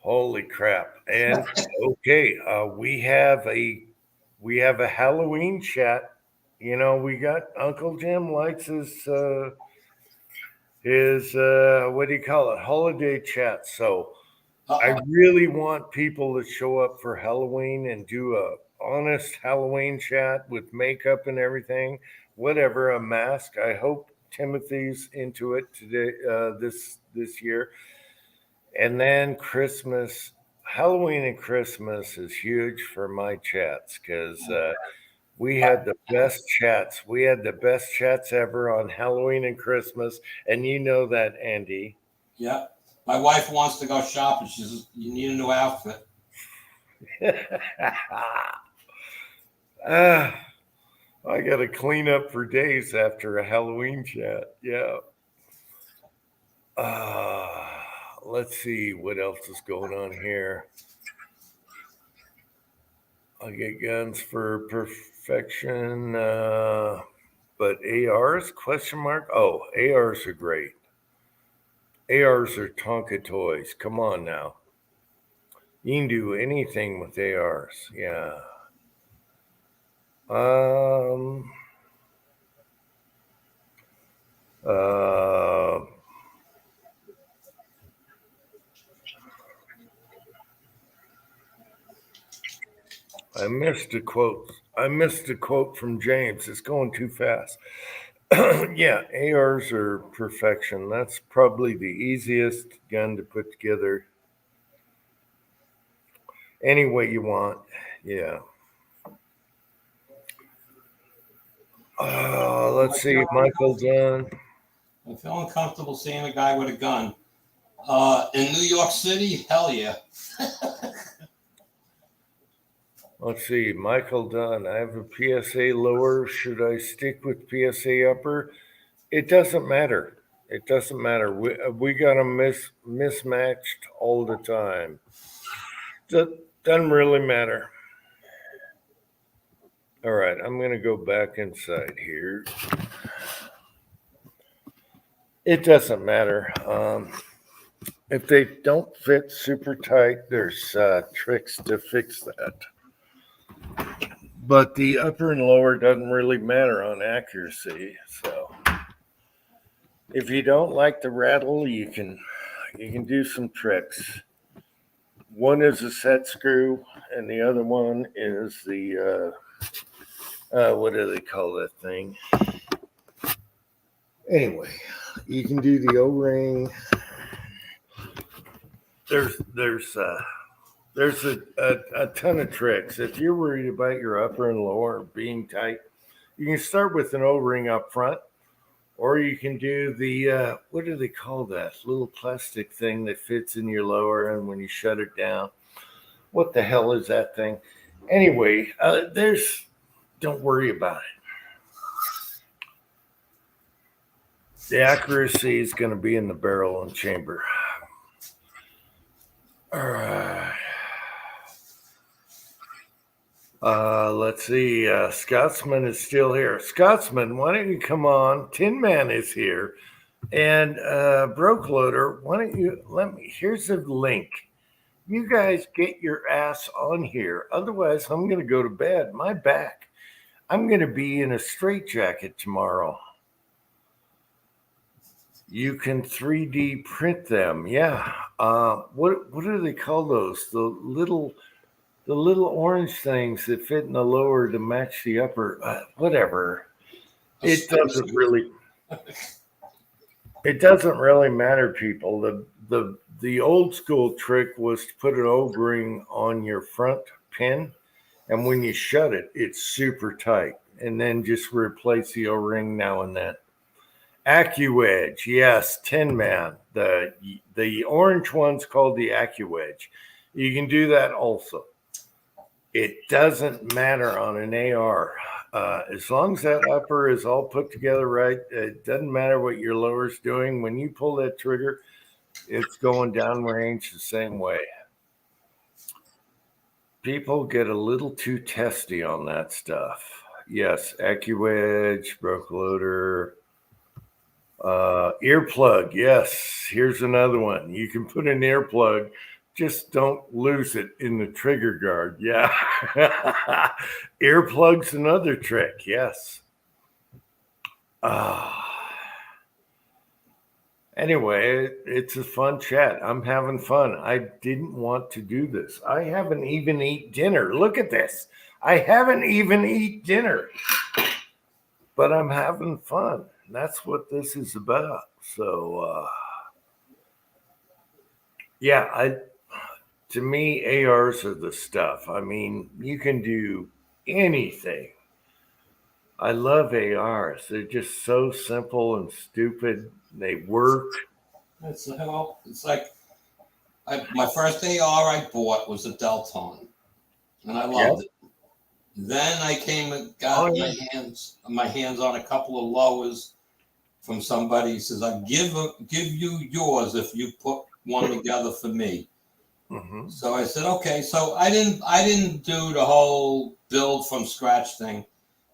Holy crap! And okay, we have a Halloween chat. We got Uncle Jim likes his what do you call it? Holiday chat. So I really want people to show up for Halloween and do a honest Halloween chat with makeup and everything, whatever, a mask. I hope Timothy's into it today, this year. And then Christmas, Halloween and Christmas is huge for my chats because we had the best chats. We had the best chats ever on Halloween and Christmas. And you know that, Andy. Yep. My wife wants to go shopping. She says, you need a new outfit. I got to clean up for days after a Halloween chat. Yeah. Let's see what else is going on here. I'll get guns for perfection, but ARs? Question mark. Oh, ARs are great. ARs are Tonka toys. Come on now. You can do anything with ARs. Yeah. I missed a quote. From James. It's going too fast. Yeah, ARs are perfection. That's probably the easiest gun to put together any way you want. Yeah. Let's see, Michael Dunn. I feel uncomfortable seeing a guy with a gun. In New York City, hell yeah. Let's see, Michael Dunn. I have a PSA lower. Should I stick with PSA upper? It doesn't matter. It doesn't matter. We got them mismatched all the time. Doesn't really matter. All right, I'm going to go back inside here. It doesn't matter. If they don't fit super tight, there's tricks to fix that. But the upper and lower doesn't really matter on accuracy. So, If you don't like the rattle, you can do some tricks. One is a set screw, and the other one is the what do they call that thing? Anyway, you can do the O-ring. There's a ton of tricks. If you're worried about your upper and lower being tight, you can start with an O-ring up front, or you can do the what do they call that little plastic thing that fits in your lower, and when you shut it down, what the hell is that thing? Anyway, don't worry about it. The accuracy is going to be in the barrel and chamber. All right. Let's see. Scotsman is still here. Scotsman, why don't you come on? Tin Man is here. And Broke Loader, why don't you let me? Here's a link. You guys get your ass on here. Otherwise, I'm going to go to bed. My back. I'm going to be in a straitjacket tomorrow. You can 3D print them. Yeah. What do they call those? The little orange things that fit in the lower to match the upper. Whatever. It doesn't really. It doesn't really matter, people. The old school trick was to put an O-ring on your front pin, and when you shut it, it's super tight, and then just replace the O-ring now and then. AccuEdge, yes, Tin Man. The orange one's called the AccuEdge. You can do that also. It doesn't matter on an AR. As long as that upper is all put together right, it doesn't matter what your lower's doing. When you pull that trigger, it's going downrange the same way. People get a little too testy on that stuff. Yes, AccuEdge, Broke Loader, earplug. Yes, here's another one. You can put an earplug. Just don't lose it in the trigger guard. Yeah. Earplug's another trick. Yes. Anyway, it's a fun chat. I'm having fun. I didn't want to do this. I haven't even eaten dinner. Look at this. I haven't even eaten dinner. But I'm having fun. That's what this is about. So, yeah, to me, ARs are the stuff. I mean, you can do anything. I love ARs. They're just so simple and stupid. They work. It's like my first AR I bought was a Delton, and I loved it. Then I came and got my hands on a couple of lowers from somebody. He says, "I give you yours if you put one together for me." Mm-hmm. So I said, okay. So I didn't do the whole build from scratch thing.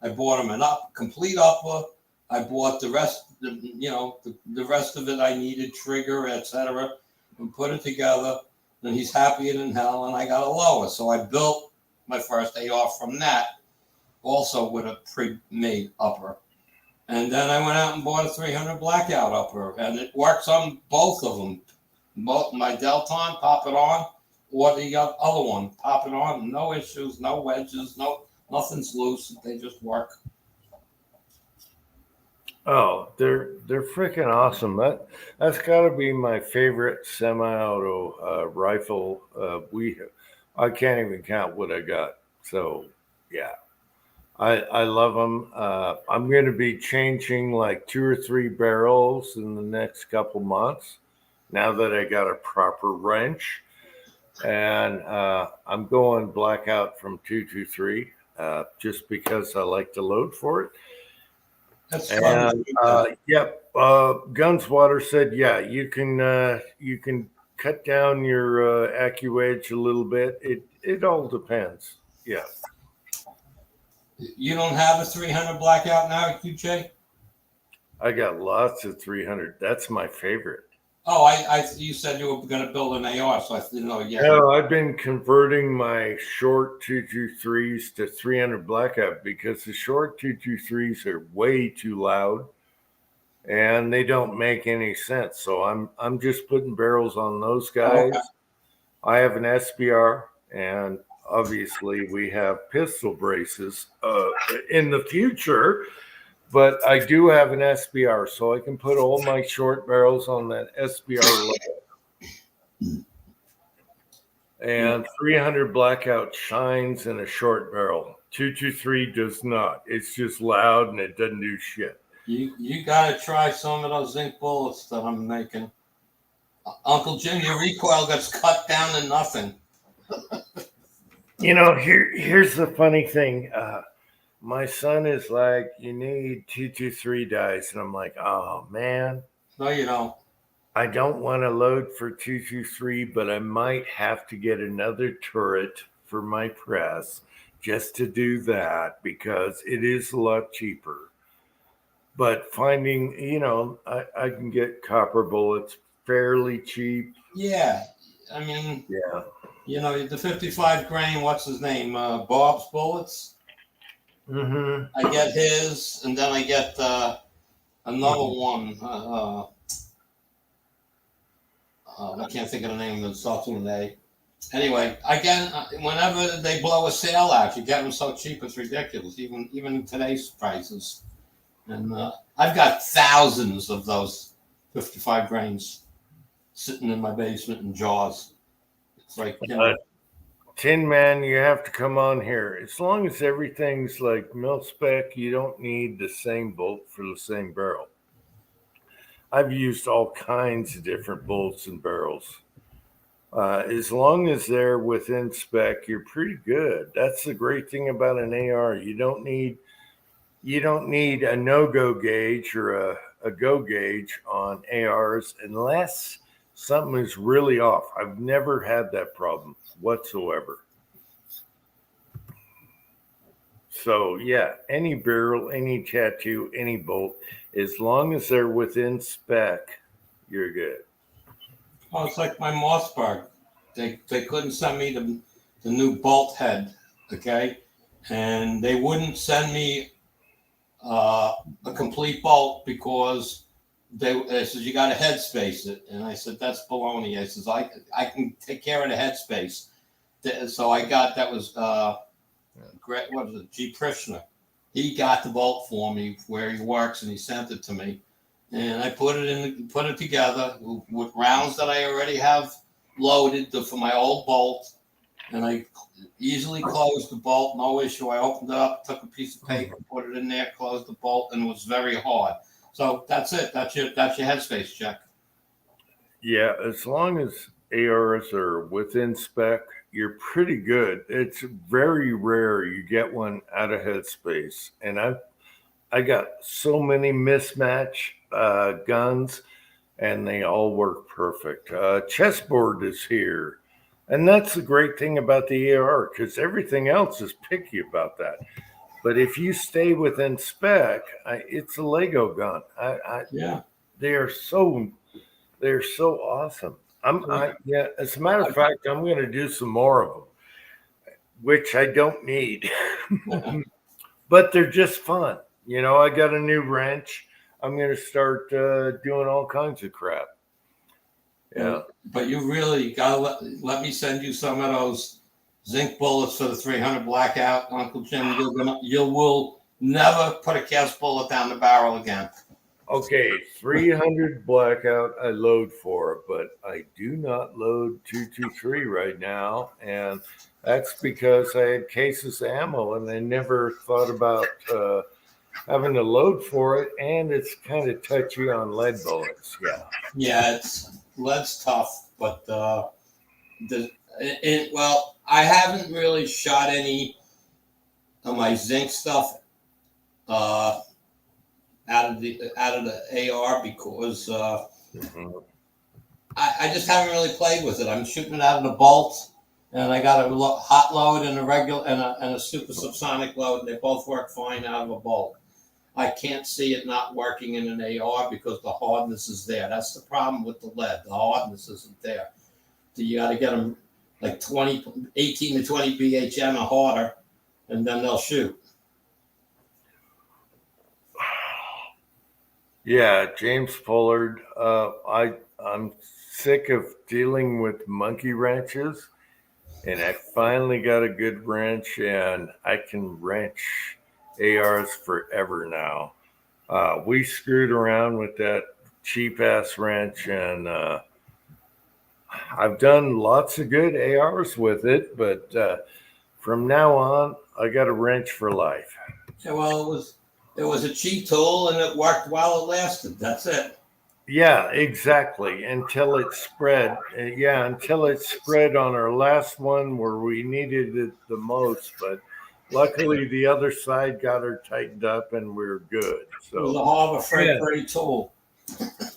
I bought him complete upper. I bought the rest, the rest of it I needed, trigger, etc., and put it together. And he's happier than hell. And I got a lower. So I built my first AR from that, also with a pre-made upper. And then I went out and bought a 300 blackout upper, and it works on both of them. Both my Delton, pop it on, or the other one, pop it on. No issues, no wedges, nothing's loose. They just work. Oh, they're freaking awesome. That's got to be my favorite semi-auto rifle. I can't even count what I got. So yeah, I love them. I'm going to be changing like 2 or 3 barrels in the next couple months. Now that I got a proper wrench, and I'm going blackout from 223 just because I like to load for it. That's and yep, Gunswatter said, yeah, you can cut down your AccuEdge a little bit. It all depends. Yeah. You don't have a 300 blackout now, QJ? I got lots of 300. That's my favorite. Oh, you said you were going to build an AR, so I didn't know yet. No, I've been converting my short 223s to 300 blackout because the short 223s are way too loud, and they don't make any sense. So I'm just putting barrels on those guys. Okay. I have an SBR, and obviously we have pistol braces in the future. But I do have an SBR, so I can put all my short barrels on that SBR and 300 blackout shines in a short barrel. 223 does not. It's just loud and it doesn't do shit. You gotta try some of those zinc bullets that I'm making. Uncle Jim, your recoil gets cut down to nothing. You know, here's the funny thing. My son is like, you need 223 dice, and I'm like, oh man, No, you don't. I don't want to load for 223, but I might have to get another turret for my press just to do that because it is a lot cheaper. But finding, I can get copper bullets fairly cheap. Yeah, I mean, Yeah. you know, the 55 grain. What's his name? Bob's Bullets. Mm-hmm. I get his, and then I get another one. I can't think of the name of the starts with an A. Anyway, again, whenever they blow a sale out, you get them so cheap it's ridiculous, even today's prices. And I've got thousands of those 55 grains sitting in my basement in jars. It's like, you know. Tin Man, you have to come on here. As long as everything's like mil spec, you don't need the same bolt for the same barrel. I've used all kinds of different bolts and barrels. As long as they're within spec, you're pretty good. That's the great thing about an AR. You don't need a no-go gauge or a go gauge on ARs unless something is really off. I've never had that problem whatsoever. So yeah, any barrel, any tattoo, any bolt, as long as they're within spec, you're good. Oh, it's like my Mossberg. They couldn't send me the new bolt head, okay, and they wouldn't send me a complete bolt because they said you got to headspace it, and I said that's baloney. I says I can take care of the headspace. So I got that was what was it? G. Prishner. He got the bolt for me where he works, and he sent it to me, and I put it together with rounds that I already have loaded for my old bolt, and I easily closed the bolt, no issue. I opened it up, took a piece of paper, put it in there, closed the bolt, and it was very hard. So that's it. That's your headspace check. Yeah, as long as ARs are within spec, you're pretty good. It's very rare you get one out of headspace, and I got so many mismatch guns, and they all work perfect. Chessboard is here, and that's the great thing about the AR because everything else is picky about that. But if you stay within spec, it's a Lego gun. Yeah. They're so awesome. Yeah. As a matter of fact, I'm going to do some more of them, which I don't need, but they're just fun. You know, I got a new wrench. I'm going to start doing all kinds of crap. Yeah. But you really got to let me send you some of those zinc bullets for the 300 blackout, Uncle Jim. You will never put a cast bullet down the barrel again. Okay, 300 blackout I load for, but I do not load 223 right now, and that's because I had cases of ammo and I never thought about having to load for it, and it's kind of touchy on lead bullets. Yeah, lead's tough, but well, I haven't really shot any of my zinc stuff out of the AR because I just haven't really played with it. I'm shooting it out of the bolt, and I got a hot load and a regular and a super subsonic load, and they both work fine out of a bolt. I can't see it not working in an AR because the hardness is there. That's the problem with the lead. The hardness isn't there. So you got to get them like 18 to 20 BHM or harder, and then they'll shoot. Yeah, James Pollard. I'm sick of dealing with monkey wrenches, and I finally got a good wrench, and I can wrench ARs forever now. We screwed around with that cheap ass wrench, and I've done lots of good ARs with it, but from now on, I got a wrench for life. Yeah, well, it was a cheap tool and it worked while it lasted. That's it. Yeah, exactly. Until it spread. Yeah, until it spread on our last one where we needed it the most. But luckily, the other side got her tightened up and we're good. It was So, a Harbor yeah, Freight tool.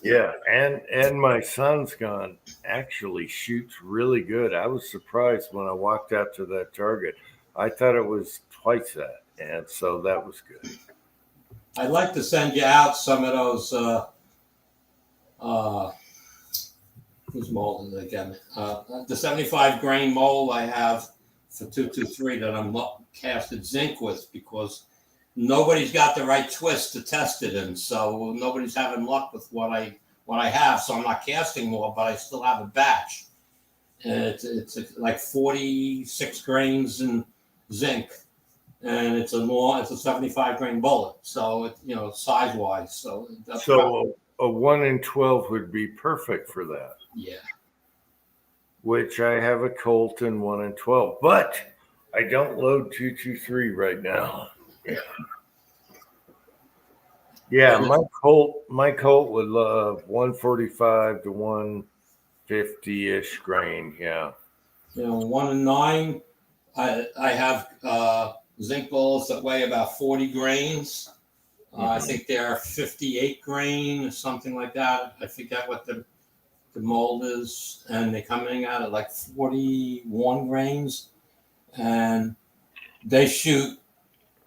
yeah. And my son's gone actually shoots really good. I was surprised when I walked out to that target. I thought it was twice that. And so that was good. I'd like to send you out some of those. Uh, who's molding it again? The 75 grain mold I have for 223 that I'm casted zinc with because nobody's got the right twist to test it in. So nobody's having luck with what I have. So I'm not casting more, but I still have a batch. And it's like 46 grains in zinc, and it's a 75 grain bullet. So size wise. So that's So a 1 in 12 would be perfect for that. yeah. Which I have a Colt and 1 in 12, but I don't load 223 right now. Yeah, my Colt would love 145 to 150 ish grain. Yeah. 1 in 9. I have zinc bullets that weigh about 40 grains. I think they're 58 grain or something like that. I forget what the mold is, and they're coming out at like 41 grains, and they shoot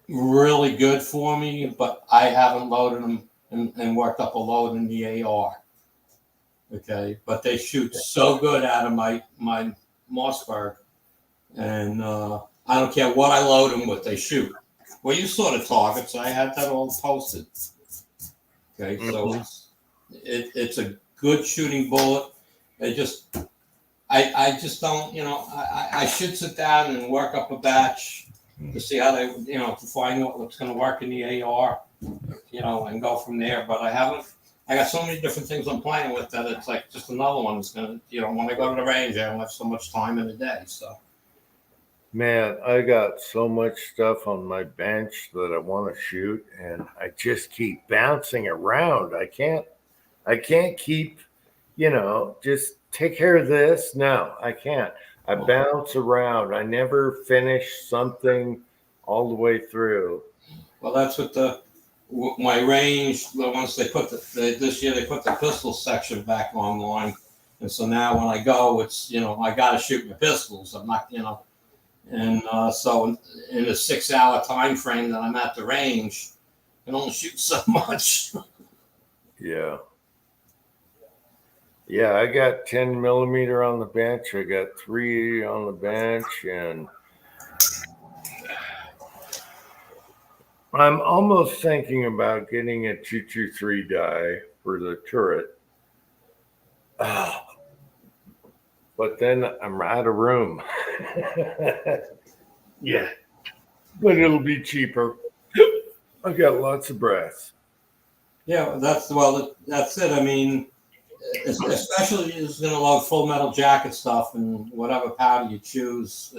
really good for me, but I haven't loaded them and worked up a load in the AR. Okay, but they shoot so good out of my Mossberg, and I don't care what I load them with, they shoot. Well, you saw the targets. I had that all posted. Okay, so it's a good shooting bullet. I just don't, I should sit down and work up a batch to see how they, to find what's going to work in the AR, and go from there. But I haven't. I got so many different things I'm playing with that it's like just another one that's going to, when I go to the range, I don't have so much time in the day. So. Man, I got so much stuff on my bench that I want to shoot, and I just keep bouncing around. I can't keep, just take care of this. No, I can't. I bounce around. I never finish something all the way through. Well, that's what my range. Once this year they put the pistol section back online, and so now when I go, it's I got to shoot my pistols. I'm not and so in a 6-hour time frame that I'm at the range, I can only shoot so much. Yeah. Yeah, I got 10 millimeter on the bench. I got 3 on the bench, and I'm almost thinking about getting a 223 die for the turret. But then I'm out of room. Yeah, but it'll be cheaper. I got lots of brass. Yeah, that's it. I mean, especially if it's going to load full metal jacket stuff and whatever powder you choose,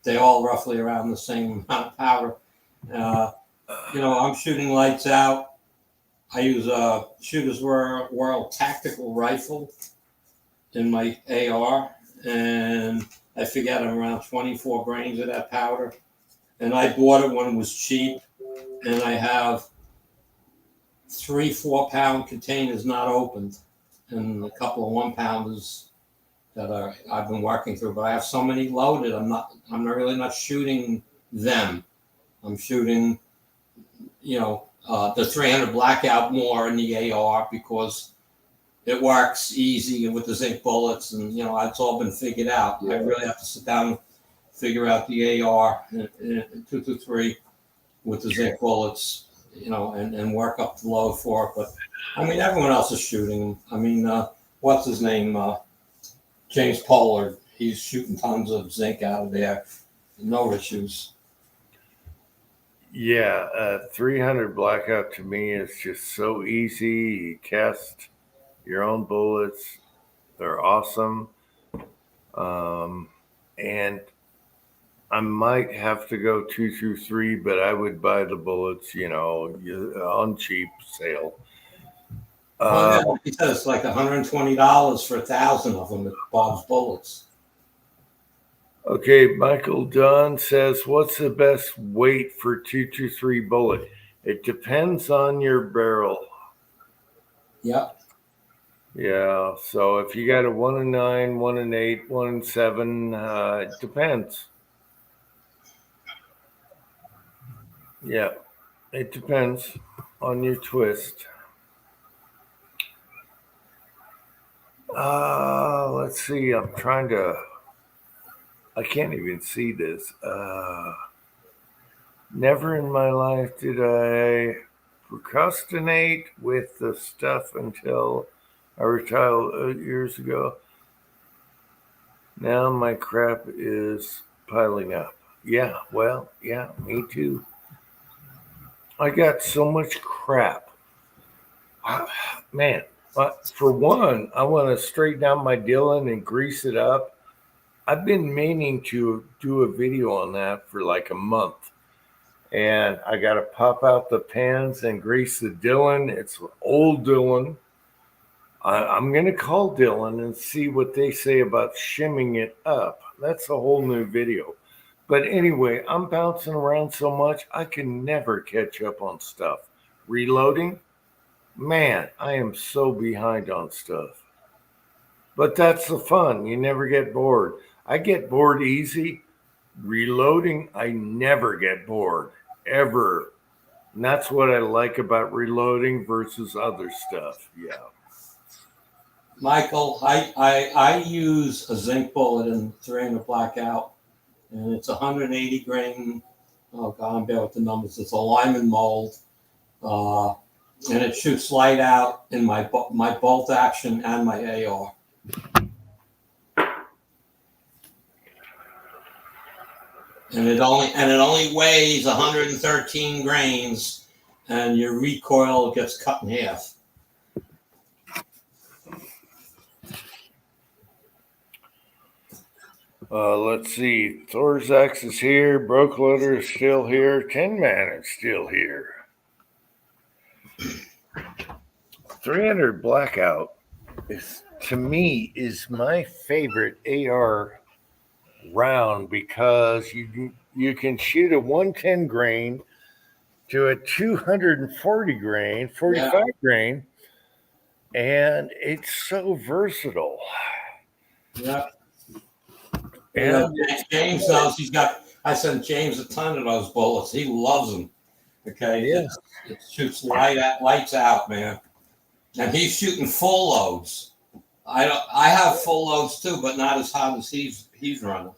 they all roughly around the same amount of powder. I'm shooting lights out. I use a Shooter's World tactical rifle in my AR, and I forget I'm around 24 grains of that powder. And I bought it when it was cheap, and I have 3 4-pound containers not opened, and a couple of 1-pounders that I've been working through. But I have so many loaded. I'm really not shooting them. I'm shooting, the 300 blackout more in the AR because it works easy and with the zinc bullets, and it's all been figured out. I really have to sit down and figure out the AR 223 with the zinc bullets, and work up the load for it. But I mean, everyone else is shooting them. I mean, what's his name? James Pollard. He's shooting tons of zinc out of there. No issues. Yeah, 300 blackout to me is just so easy. You cast your own bullets. They're awesome. And I might have to go 223, but I would buy the bullets, on cheap sale. Yeah, like he said, it's like $120 for 1,000 of them at Bob's Bullets. Okay, Michael Dunn says, what's the best weight for 223 bullet? It depends on your barrel. Yep. Yeah, so if you got a 1 and 9, 1 and 8, 1 and 7, it depends. Yeah, it depends on your twist. Let's see. I can't even see this. Never in my life did I procrastinate with the stuff until I retired years ago. Now my crap is piling up. Yeah, well, yeah, me too. I got so much crap. Man, for one, I want to straighten out my Dillon and grease it up. I've been meaning to do a video on that for like a month. And I got to pop out the pans and grease the Dillon. It's old Dillon. I'm going to call Dillon and see what they say about shimming it up. That's a whole new video. But anyway, I'm bouncing around so much, I can never catch up on stuff. Reloading, man, I am so behind on stuff. But that's the fun. You never get bored. I get bored easy. Reloading, I never get bored, ever. And that's what I like about reloading versus other stuff. Yeah. Michael, I use a zinc bullet in 300 blackout, and it's 180 grain. Oh God, I'm bad with the numbers. It's a Lyman mold, and it shoots light out in my bolt action and my AR. And it only weighs 113 grains, and your recoil gets cut in half. Let's see. Thorzax is here. Broke Loader is still here. Tin Man is still here. 300 Blackout to me is my favorite AR round because you can shoot a 110 grain to a 240 grain, 45 grain, and it's so versatile. Yeah. And James knows I sent James a ton of those bullets. He loves them. Okay. Yeah. It shoots lights out, man. And he's shooting full loads. I have full loads too, but not as hot as he's running.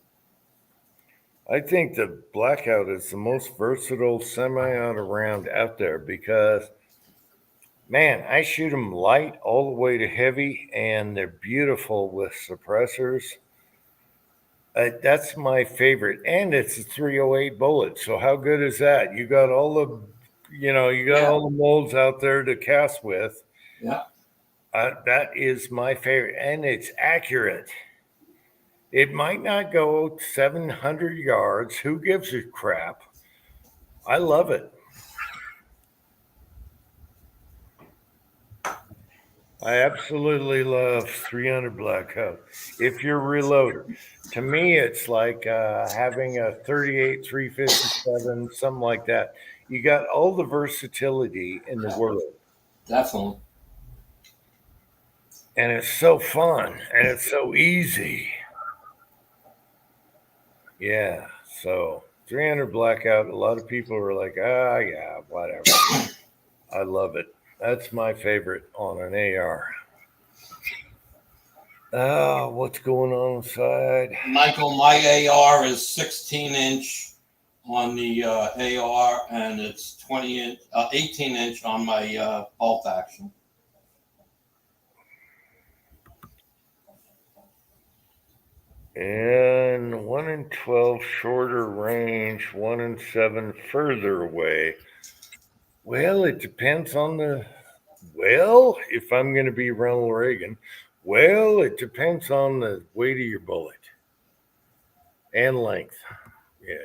I think the Blackout is the most versatile semi-auto round out there because, man, I shoot them light all the way to heavy, and they're beautiful with suppressors. That's my favorite, and it's a 308 bullet. So how good is that? You got all the, all the molds out there to cast with. Yeah. That is my favorite, and it's accurate. It might not go 700 yards. Who gives a crap? I love it. I absolutely love 300 Blackout. If you're reloader, to me, it's like having a 38, 357, something like that. You got all the versatility in the world. Definitely. And it's so fun, and it's so easy. Yeah, so 300 Blackout, a lot of people are like, yeah, whatever. I love it. That's my favorite on an AR. What's going on inside? Michael, my AR is 16-inch on the AR, and it's 18 inch on my bolt action. And 1 in 12 shorter range, 1 in 7 further away. Well, it depends on if I'm going to be Ronald Reagan, it depends on the weight of your bullet and length. Yeah.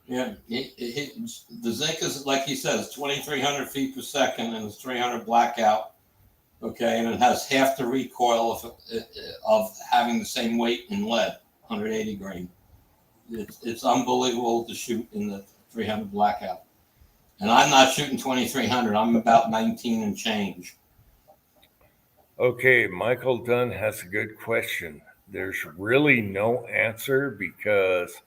Yeah, the zinc is, like he says, 2,300 feet per second, and it's 300 blackout. Okay, and it has half the recoil of having the same weight in lead, 180 grain. It's unbelievable to shoot in the 300 blackout. And I'm not shooting 2,300. I'm about 19 and change. Okay, Michael Dunn has a good question. There's really no answer because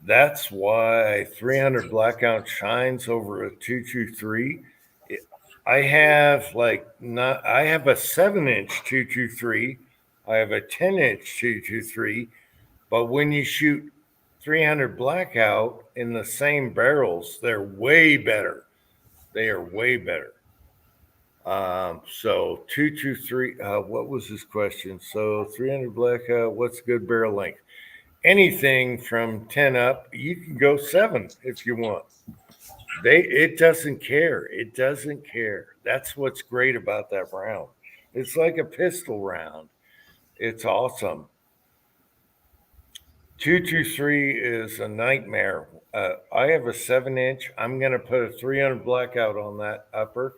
that's why 300 blackout shines over a 223. I have I have a 7-inch 223. I have a 10-inch 223. But when you shoot 300 blackout in the same barrels, they're way better. They are way better. So 223. What was his question? So 300 blackout. What's good barrel length? Anything from 10 up. You can go 7 if you want. It doesn't care. It doesn't care. That's what's great about that round. It's like a pistol round. It's awesome. 223 is a nightmare. I have a 7-inch. I'm going to put a 300 blackout on that upper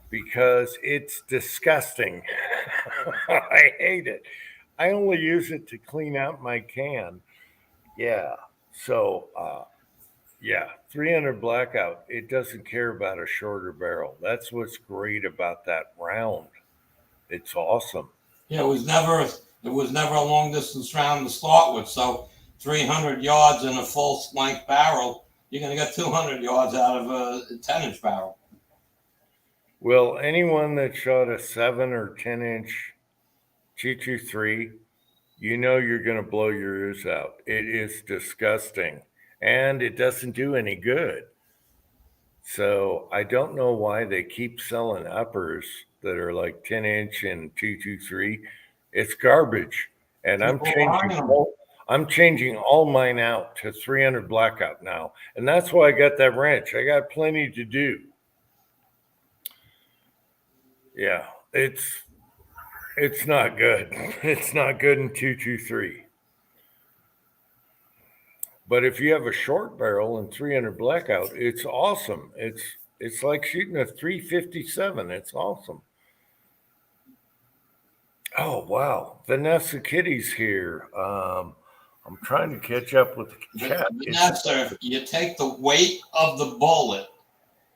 because it's disgusting. I hate it. I only use it to clean out my can. Yeah. So, 300 blackout. It doesn't care about a shorter barrel. That's what's great about that round. It's awesome. Yeah, it was never a long distance round to start with. So 300 yards in a full length barrel, you're going to get 200 yards out of a 10-inch barrel. Well, anyone that shot a 7 or 10-inch 223, you know you're going to blow your ears out. It is disgusting, and it doesn't do any good. So I don't know why they keep selling uppers that are like 10-inch and 223. It's garbage, and I'm changing all mine out to 300 blackout now, and that's why I got that wrench. I got plenty to do. Yeah, it's not good. It's not good in 223. But if you have a short barrel and 300 blackout, it's awesome. It's like shooting a 357. It's awesome. Oh wow, Vanessa Kitty's here. I'm trying to catch up with the chat. Vanessa, you take the weight of the bullet.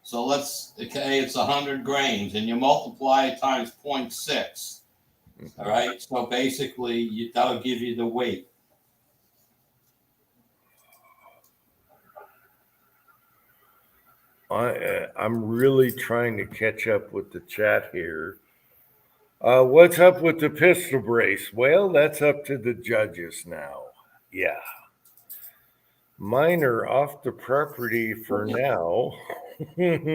So it's 100 grains, and you multiply it times 0.6. All right. So basically, that'll give you the weight. I'm really trying to catch up with the chat here. What's up with the pistol brace? Well, that's up to the judges now. Yeah. Mine are off the property for now. Correct,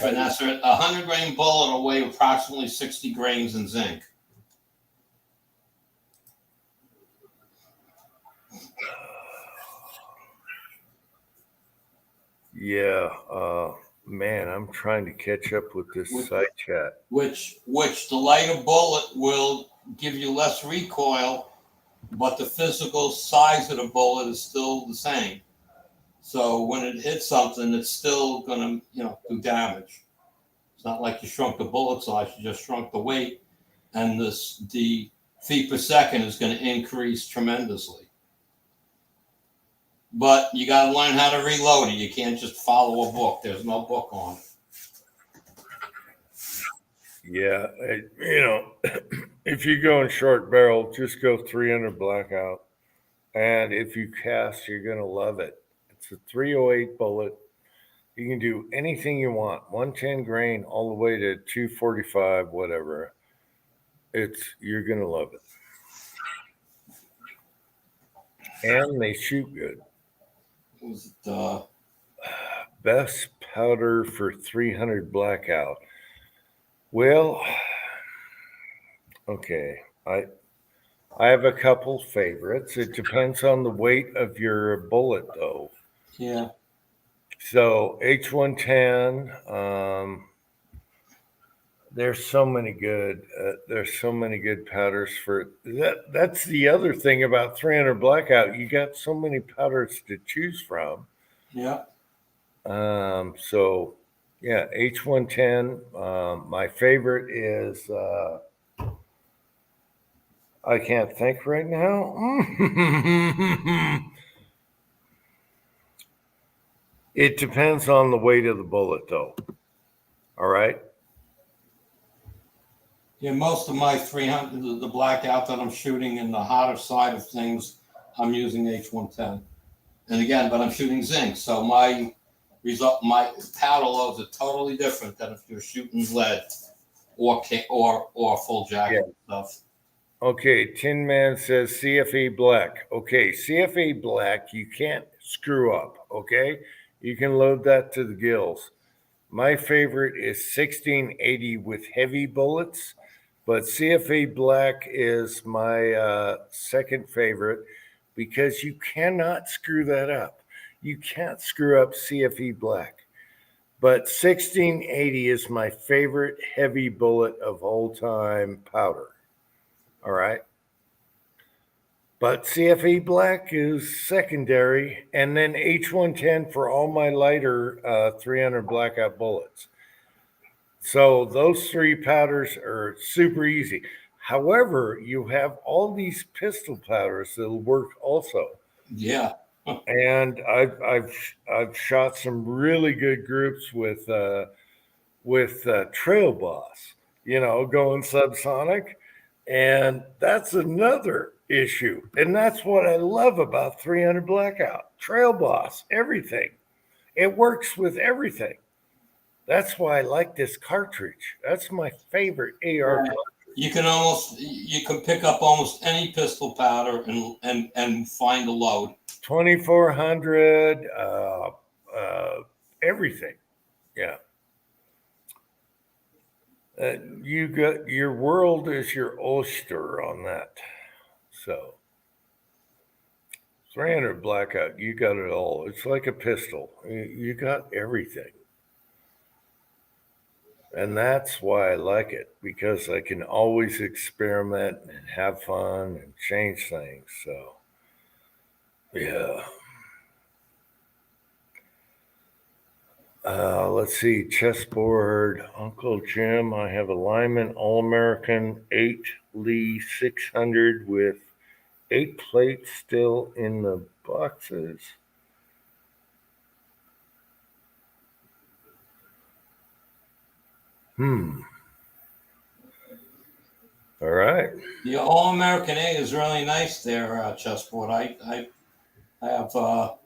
Vanessa. A 100 grain bullet will weigh approximately 60 grains in zinc. Yeah, man, I'm trying to catch up with this side chat. Which the lighter bullet will give you less recoil, but the physical size of the bullet is still the same. So when it hits something, it's still going to, do damage. It's not like you shrunk the bullet size; you just shrunk the weight, and the feet per second is going to increase tremendously. But you got to learn how to reload it. You can't just follow a book. There's no book on it. Yeah, if you go in short barrel, just go 300 blackout. And if you cast, you're going to love it. It's a 308 bullet. You can do anything you want, 110 grain all the way to 245, whatever. You're going to love it. and they shoot good. Was it, Best powder for 300 blackout. Well, okay. I have a couple favorites. It depends on the weight of your bullet, though. yeah. So H110. There's so many good. There's so many good powders for that. That's the other thing about 300 blackout. You got so many powders to choose from. Yeah. So yeah, H110. My favorite is. I can't think right now. It depends on the weight of the bullet, though. All right. Yeah, most of my 300, the blackout that I'm shooting in the hotter side of things, I'm using H110. And again, but I'm shooting zinc, so my powder loads are totally different than if you're shooting lead or full jacket stuff. Okay, Tin Man says CFA black. Okay, CFA black, you can't screw up. Okay, you can load that to the gills. My favorite is 1680 with heavy bullets, but CFA black is my second favorite because you cannot screw that up. You can't screw up CFE black. But 1680 is my favorite heavy bullet of all time powder. All right. But CFE black is secondary, and then H110 for all my lighter 300 blackout bullets. So those three powders are super easy. However, you have all these pistol powders that'll work also. Yeah. And I've shot some really good groups with Trail Boss, going subsonic, and that's another issue. And that's what I love about 300 Blackout, Trail Boss, everything. It works with everything. That's why I like this cartridge. That's my favorite AR cartridge. You can pick up almost any pistol powder and find a load. 2400, everything. Yeah. You got your world is your oyster on that. So 300 blackout, you got it all. It's like a pistol. You got everything. And that's why I like it, because I can always experiment and have fun and change things. So yeah. Let's see, chessboard, Uncle Jim. I have a Lyman All American 8 Lee 600 with 8 plates still in the boxes. All right. The All American 8 is really nice there, chessboard. I have 4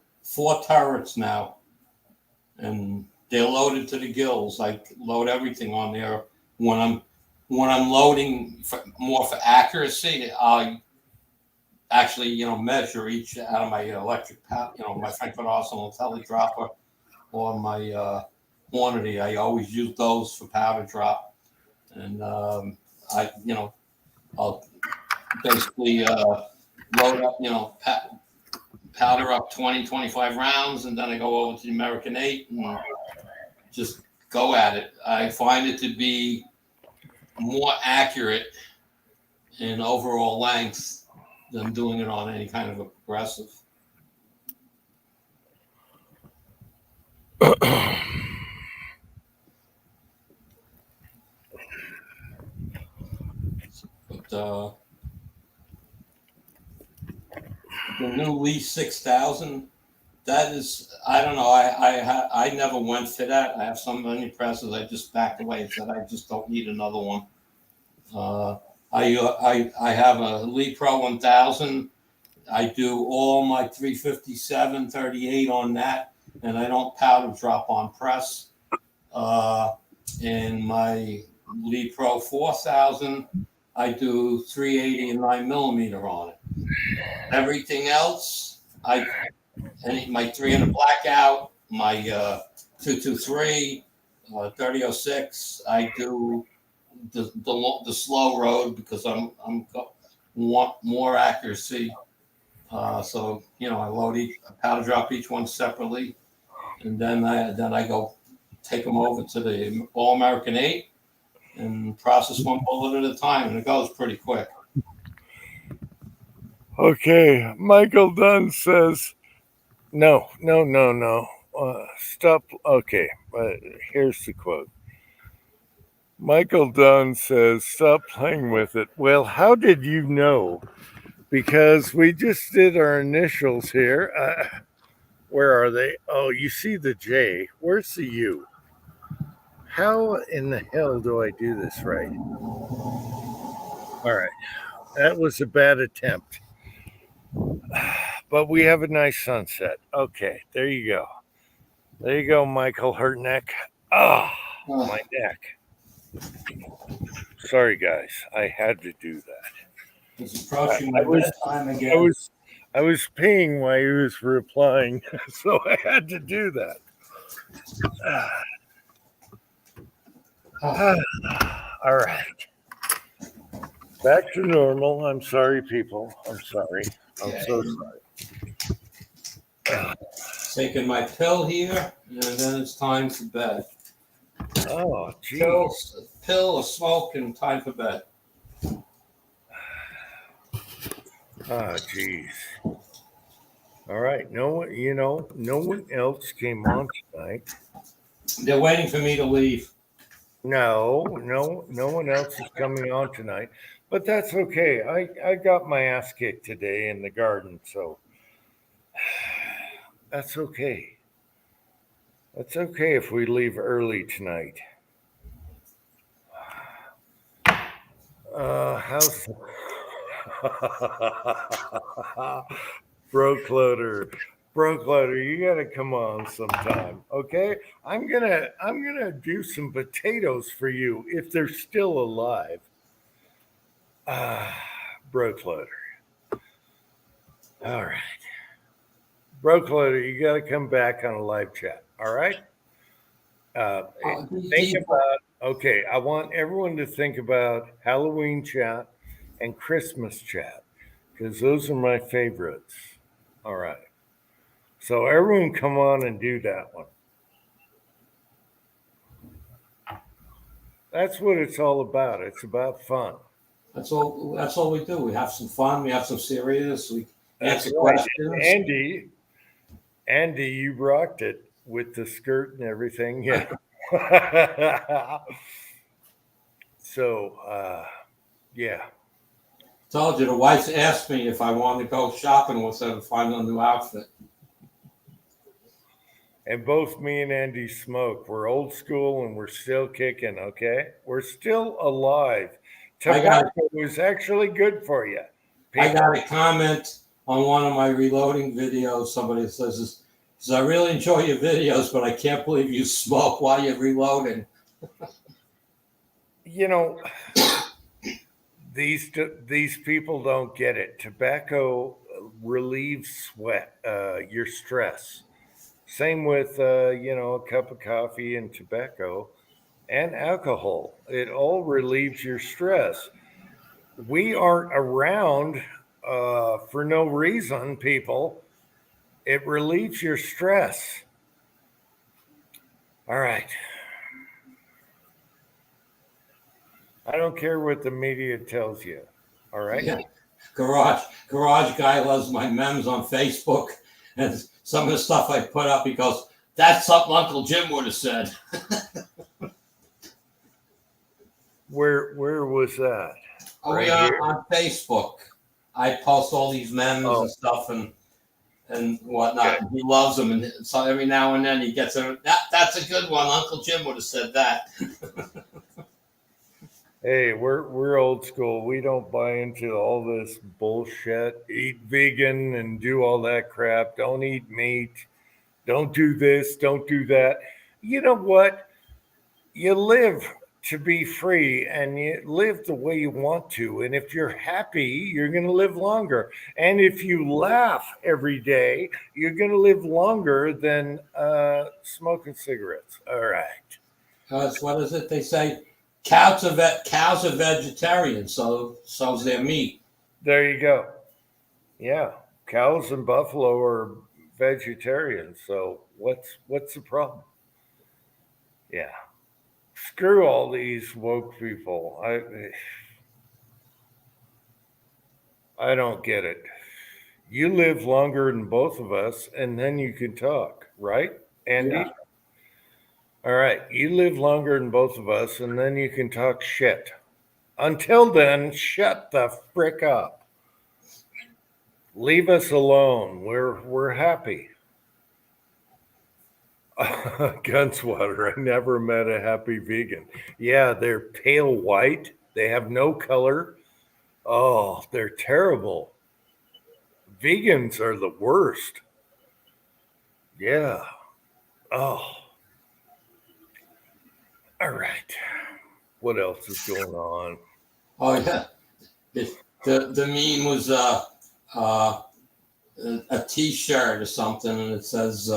turrets now, and they're loaded to the gills. I load everything on there. When I'm loading more for accuracy, I actually measure each out of my electric my Frankfurt Arsenal Teledropper or my quantity. I always use those for powder drop, and I'll basically load up powder up 20, 25 rounds, and then I go over to the American 8 and just go at it. I find it to be more accurate in overall length than doing it on any kind of a progressive. But the new Lee 6000, that is, I don't know. I never went for that. I have so many presses. I just backed away and said I just don't need another one. I have a Lee Pro 1000. I do all my 357, 38 on that, and I don't powder drop on press. In my Lee Pro 4000, I do 380 and 9mm on it. Everything else, my 300 blackout, my 223, 3006. I do the slow road because want more accuracy. So I load I powder drop each one separately, and then I go take them over to the All American 8 and process one bullet at a time, and it goes pretty quick. Okay, Michael Dunn says, no. Stop. Okay, here's the quote. Michael Dunn says, stop playing with it. Well, how did you know? Because we just did our initials here. Where are they? Oh, you see the J. Where's the U? How in the hell do I do this right? All right. That was a bad attempt. But we have a nice sunset. Okay, there you go. There you go, Michael Hurtneck. My neck. Sorry, guys. I had to do that. It's approaching my bedtime again. I was peeing while he was replying, so I had to do that. All right. Back to normal. I'm sorry, people. I'm sorry. I'm so sorry. Taking my pill here, and then it's time for bed. Oh, geez. Pill, a smoke, and time for bed. Oh, geez. All right. No one else came on tonight. They're waiting for me to leave. No one else is coming on tonight, but that's okay. I got my ass kicked today in the garden, so that's okay. That's okay if we leave early tonight. How's Brocloader, you gotta come on sometime, okay? I'm gonna do some potatoes for you if they're still alive. Brocloader. All right. Brocloader, you gotta come back on a live chat, all right? Okay, I want everyone to think about Halloween chat and Christmas chat because those are my favorites. All right. So everyone come on and do that one. That's what it's all about. It's about fun. That's all we do. We have some fun. We have some serious. We answer questions. Andy, you rocked it with the skirt and everything. Yeah. So, yeah. Told you, the wife asked me if I wanted to go shopping with her to find a new outfit. And both me and Andy smoke. We're old school and we're still kicking, okay? We're still alive. Tobacco is actually good for you. People. I got a comment on one of my reloading videos. Somebody says, I really enjoy your videos, but I can't believe you smoke while you're reloading. These people don't get it. Tobacco relieves sweat, your stress. Same with a cup of coffee and tobacco and alcohol. It all relieves your stress. We aren't around for no reason, people. It relieves your stress. All right. I don't care what the media tells you. All right. Yeah. Garage guy loves my memes on Facebook, and some of the stuff I put up, he goes, "That's something Uncle Jim would have said." Where was that? Right on Facebook. I post all these memes and stuff and whatnot. Okay. He loves them, and so every now and then he gets a that's a good one. Uncle Jim would have said that. Hey, we're old school. We don't buy into all this bullshit. Eat vegan and do all that crap. Don't eat meat. Don't do this. Don't do that. You know what? You live to be free and you live the way you want to. And if you're happy, you're going to live longer. And if you laugh every day, you're going to live longer than smoking cigarettes. All right. Because what is it they say? Cows are vegetarians, so's their meat. There you go. Yeah. Cows and buffalo are vegetarians. So what's the problem? Yeah. Screw all these woke people. I don't get it. You live longer than both of us, and then you can talk, right, Andy? Yeah. All right. You live longer than both of us, and then you can talk shit. Until then, shut the frick up. Leave us alone. We're happy. Gunswatter, I never met a happy vegan. Yeah, they're pale white. They have no color. Oh, they're terrible. Vegans are the worst. Yeah. Oh. All right. What else is going on? Oh yeah. The meme was a T-shirt or something, and it says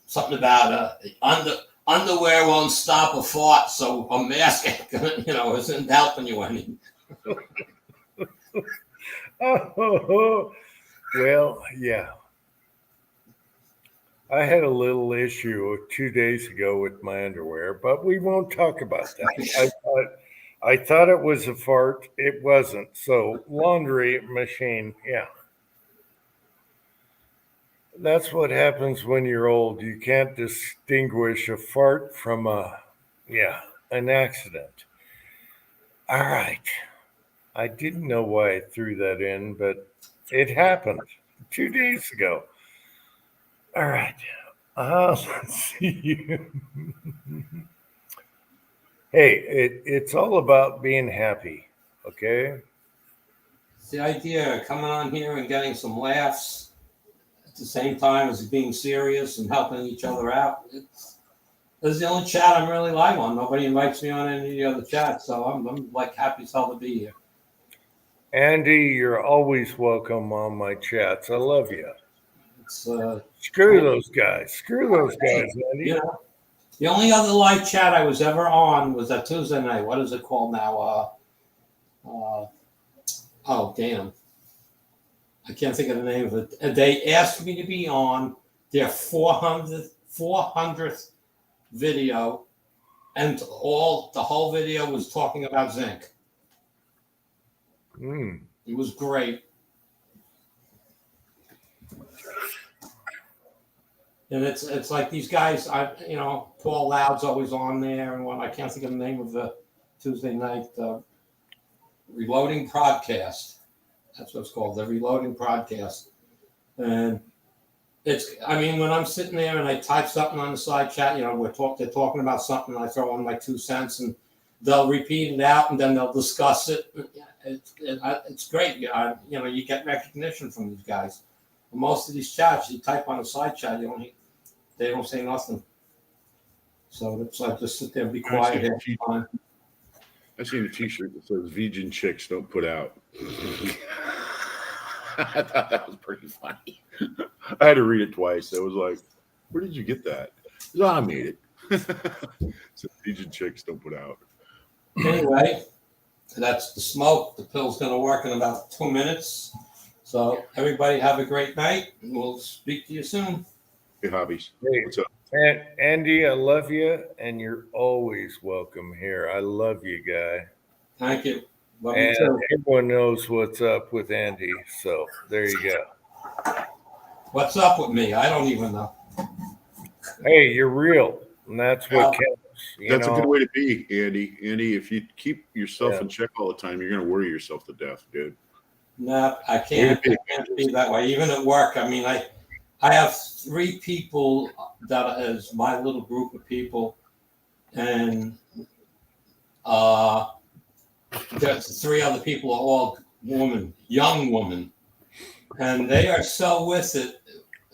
something about underwear won't stop a fart, so a mask, isn't helping you any. Oh, well, yeah. I had a little issue 2 days ago with my underwear, but we won't talk about that. I thought it was a fart. It wasn't. So laundry machine, yeah. That's what happens when you're old. You can't distinguish a fart from an accident. All right. I didn't know why I threw that in, but it happened 2 days ago. All right. Let's see. Hey, it's all about being happy, okay? It's the idea of coming on here and getting some laughs at the same time as being serious and helping each other out. This is the only chat I'm really live on. Nobody invites me on any of the other chats, so I'm like happy as hell to be here. Andy, you're always welcome on my chats. I love you. It's Screw those guys. Screw those guys, Andy. The only other live chat I was ever on was that Tuesday night. What is it called now? Oh, damn. I can't think of the name of it. And they asked me to be on their 400th video, and the whole video was talking about zinc. It was great. And it's like these guys, Paul Loud's always on there, and I can't think of the name of the Tuesday night Reloading Podcast. That's what it's called, the Reloading Podcast. And when I'm sitting there and I type something on the side chat, they're talking about something, and I throw in my 2 cents, and they'll repeat it out, and then they'll discuss it. It's great. You get recognition from these guys. Most of these chats, you type on a side chat, they don't say nothing. So it's like just sit there and be quiet. I seen a T-shirt that says "Vegan chicks don't put out." I thought that was pretty funny. I had to read it twice. I was like, "Where did you get that?" I made it. So vegan chicks don't put out. Anyway, that's the smoke. The pill's going to work in about 2 minutes. So everybody have a great night. We'll speak to you soon. Hey, Hobbies. Hey, what's up? Andy, I love you, and you're always welcome here. I love you, guy. Thank you. Love and you too. everyone knows what's up with Andy. So there you go. What's up with me? I don't even know. Hey, you're real, and that's what counts. That's a good way to be, Andy. Andy, if you keep yourself in check all the time, you're going to worry yourself to death, dude. No, I can't be that way. Even at work, I have 3 people that is my little group of people, and there's 3 other people are all young women, and they are so with it,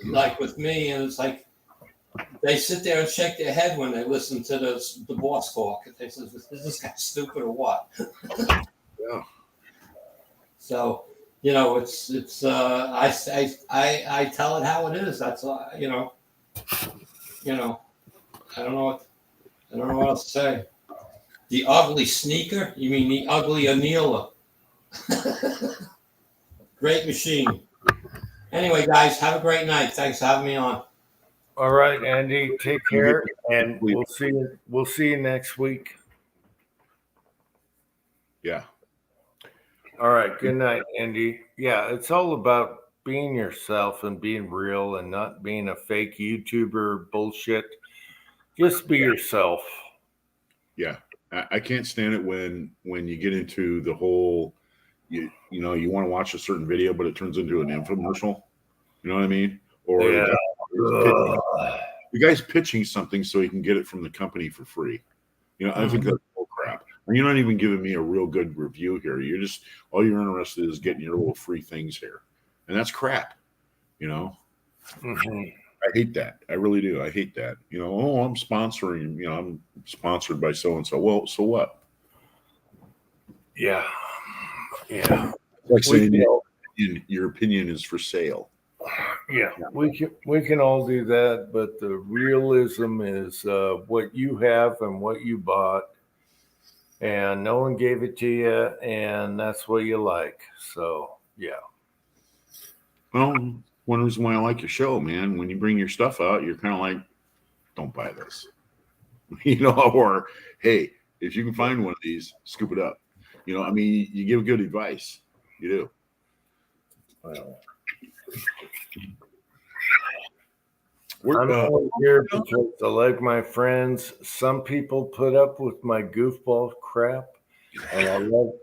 like with me, and it's like they sit there and shake their head when they listen to the boss talk. They say, "Is this guy stupid or what?" Yeah. So, it's I tell it how it is. That's I don't know what else to say. The ugly sneaker? You mean the ugly Anila? Great machine. Anyway, guys, have a great night. Thanks for having me on. All right, Andy, take care, and we'll see you next week. Yeah. All right, good night, Andy. Yeah, it's all about being yourself and being real and not being a fake YouTuber bullshit. Just be yourself. Yeah. I can't stand it when you get into the whole you want to watch a certain video, but it turns into an infomercial. You know what I mean? Or Yeah. the guy's pitching something so he can get it from the company for free. I think that's bull crap. And you're not even giving me a real good review here. You're just all you're interested in is getting your little free things here, and that's crap. Mhm. I hate that. I really do. I hate that. I'm sponsoring. I'm sponsored by so and so. Well, so what? Yeah. Yeah. Like saying your opinion is for sale. Yeah, we can all do that, but the realism is what you have and what you bought, and no one gave it to you, and that's what you like. So yeah. Well, one reason why I like your show, man, when you bring your stuff out, you're kind of like, don't buy this, or hey, if you can find one of these, scoop it up. You give good advice. You do. Well, We're I'm only here because I like my friends. Some people put up with my goofball crap, and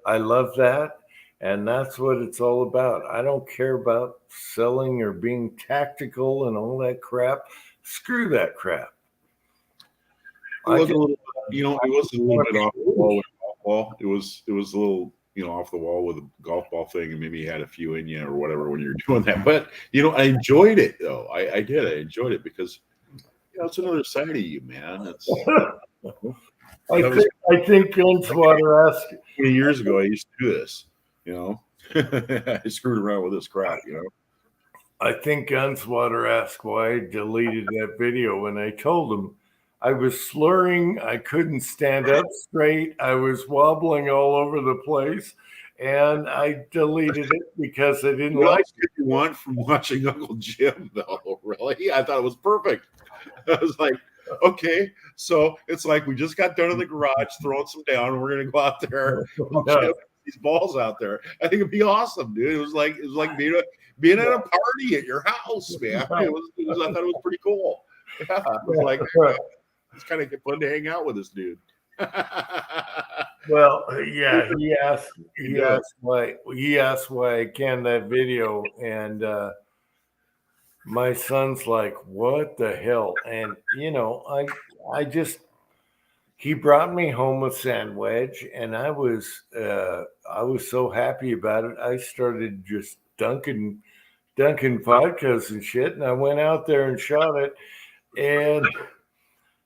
I love that, and that's what it's all about. I don't care about selling or being tactical and all that crap. Screw that crap. It was a little bit off the wall with golf ball. It was a little, off the wall with a golf ball thing, and maybe you had a few in you or whatever when you're doing that. But I enjoyed it though. I did. I enjoyed it because it's another side of you, man. I think Gunswatter asked 20 years ago. I used to do this. I screwed around with this crap. I think Gunswatter asked why I deleted that video, and I told him I was slurring. I couldn't stand up straight. I was wobbling all over the place, and I deleted it because I didn't What like else did you want from watching Uncle Jim, though? Really? I thought it was perfect. I was like, okay, so it's like we just got done in the garage throwing some down, and we're gonna go out there and chip these balls out there. I think it'd be awesome, dude. It was like being at a party at your house, man. I thought it was pretty cool. Yeah, it was like it's kind of fun to hang out with this dude. Well, yeah, he asked why I canned that video, and my son's like, "What the hell?" And he brought me home a sandwich, and I was so happy about it. I started just dunking vodkas and shit, and I went out there and shot it, and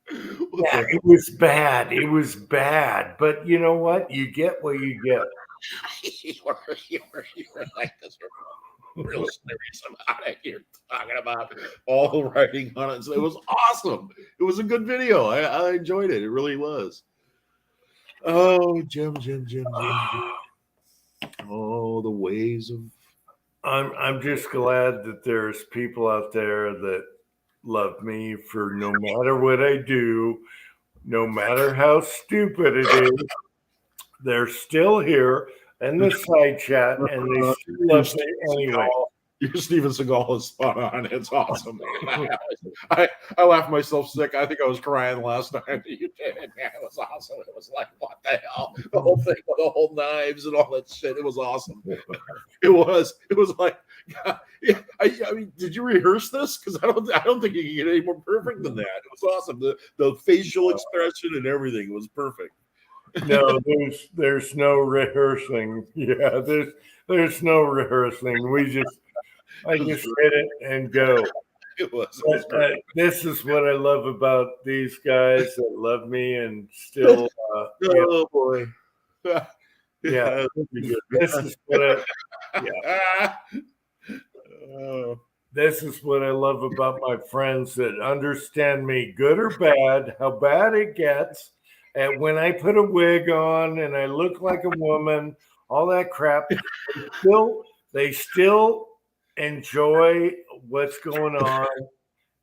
yeah, it was bad. It was bad, but you know what? You get what you get. you were like this real serious about it. You're talking about all the writing on it. So it was awesome. It was a good video. I enjoyed it. It really was. Oh, Jim. Oh, the ways of. I'm just glad that there's people out there that love me for no matter what I do, no matter how stupid it is. They're still here in the side chat, and they still love me anyway. Your Steven Seagal is spot on. It's awesome. I laughed myself sick. I think I was crying last time that you did it, man. It was awesome. It was like, what the hell? The whole thing with the whole knives and all that shit. It was awesome. It was like, yeah. I mean, did you rehearse this? Because I don't think you can get any more perfect than that. It was awesome. The facial expression and everything was perfect. No, there's no rehearsing. Yeah, there's no rehearsing. I just hit it and go. It was But, great. this is what I love about these guys that love me and still, Oh boy. yeah, this is what Oh, this is what I love about my friends that understand me, good or bad, how bad it gets. And when I put a wig on and I look like a woman, all that crap, they still enjoy what's going on.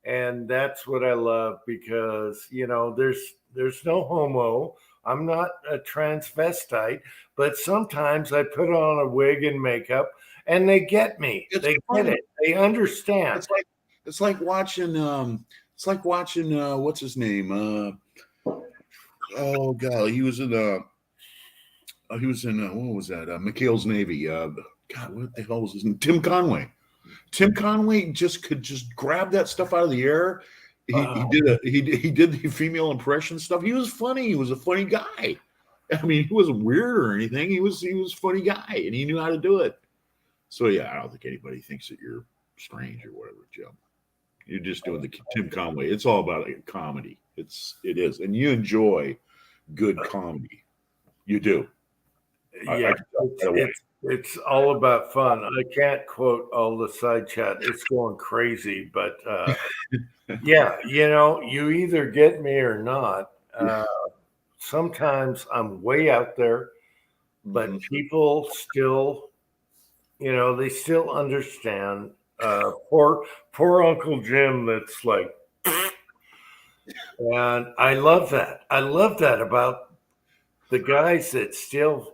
And that's what I love because there's no homo. I'm not a transvestite, but sometimes I put on a wig and makeup and they get me. it's They get funny. it. They understand. It's like watching what's his name? Oh god, he was in what was that? McHale's Navy. God, what the hell was his name? Tim Conway. Tim Conway could just grab that stuff out of the air. He did the female impression stuff. He was funny. He was a funny guy. I mean, he wasn't weird or anything. He was a funny guy, and he knew how to do it. So yeah, I don't think anybody thinks that you're strange or whatever, Jim. You're just doing the Tim Conway. It's all about comedy. It is, and you enjoy good comedy. You do. Yeah, it's all about fun. I can't quote all the side chat. It's going crazy, but yeah, you either get me or not. Sometimes I'm way out there, but people still, they still understand. Poor Uncle Jim. That's like, and I love that. I love that about the guys that still,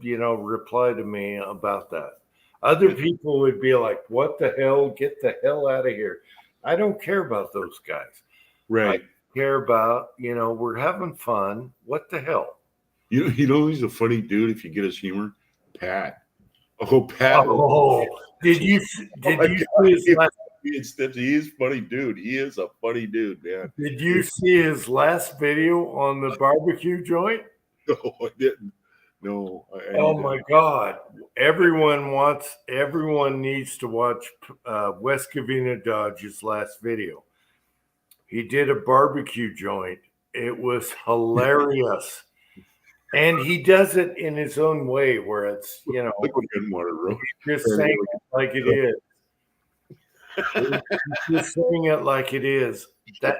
reply to me about that. Other people would be like, "What the hell? Get the hell out of here!" I don't care about those guys. Right. I care about, we're having fun. What the hell? You know he's a funny dude if you get his humor? Pat. Oh, Pat. Oh, did you see his last? He is funny dude. He is a funny dude, man. Did you see his last video on the barbecue joint? No, I didn't. No. Oh my God! Everyone needs to watch West Covina Dodge's last video. He did a barbecue joint. It was hilarious. And he does it in his own way where it's, just saying it like it is. He's just saying it like it is. That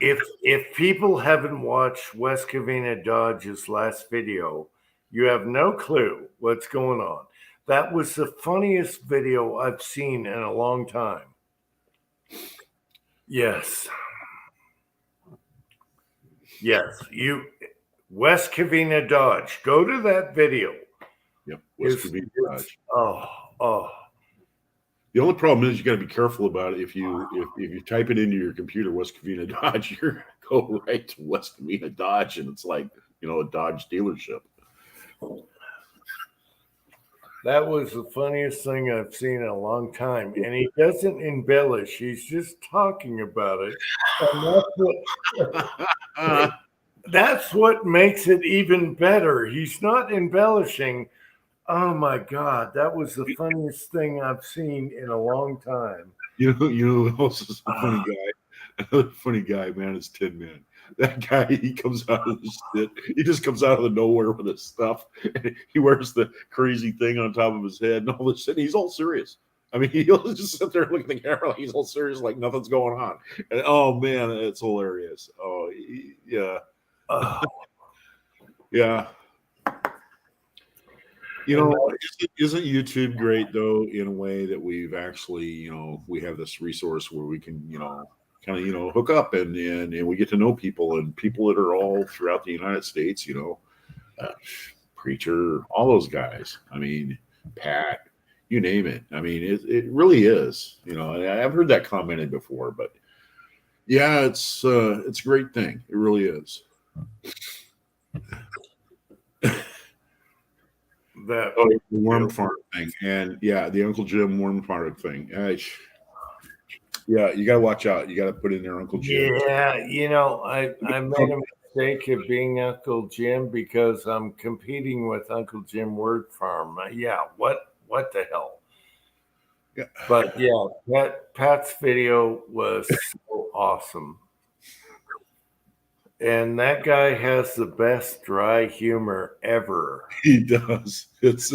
if people haven't watched West Covina Dodge's last video, you have no clue what's going on. That was the funniest video I've seen in a long time. Yes. West Covina Dodge. Go to that video. Yep. West Covina Dodge. Oh. The only problem is you got to be careful about it. If you type it into your computer, West Covina Dodge, you're going to go right to West Covina Dodge, and it's like a Dodge dealership. That was the funniest thing I've seen in a long time, and he doesn't embellish. He's just talking about it, and that's what makes it even better. He's not embellishing. Oh my God, that was the funniest thing I've seen in a long time. Who else is a funny guy? Another funny guy, man, is Tin Man. That guy, he comes out of this shit. He just comes out of the nowhere with his stuff. He wears the crazy thing on top of his head and all this shit. He's all serious. I mean, he'll just sit there and look at the camera like he's all serious, like nothing's going on. And oh man, it's hilarious. Oh yeah. Yeah. Isn't YouTube great though, in a way that we've actually, we have this resource where we can, kind of, hook up and we get to know people and people that are all throughout the United States, Preacher, all those guys. I mean, Pat, you name it. I mean, it really is, I've heard that commented before, but yeah, it's a great thing. It really is. The worm farm thing, and the Uncle Jim worm farm thing. Yeah, you got to watch out. You got to put in there Uncle Jim. Yeah, I made a mistake of being Uncle Jim because I'm competing with Uncle Jim Word Farm. Yeah, what the hell? But yeah, that Pat's video was so awesome. And that guy has the best dry humor ever. He does. It's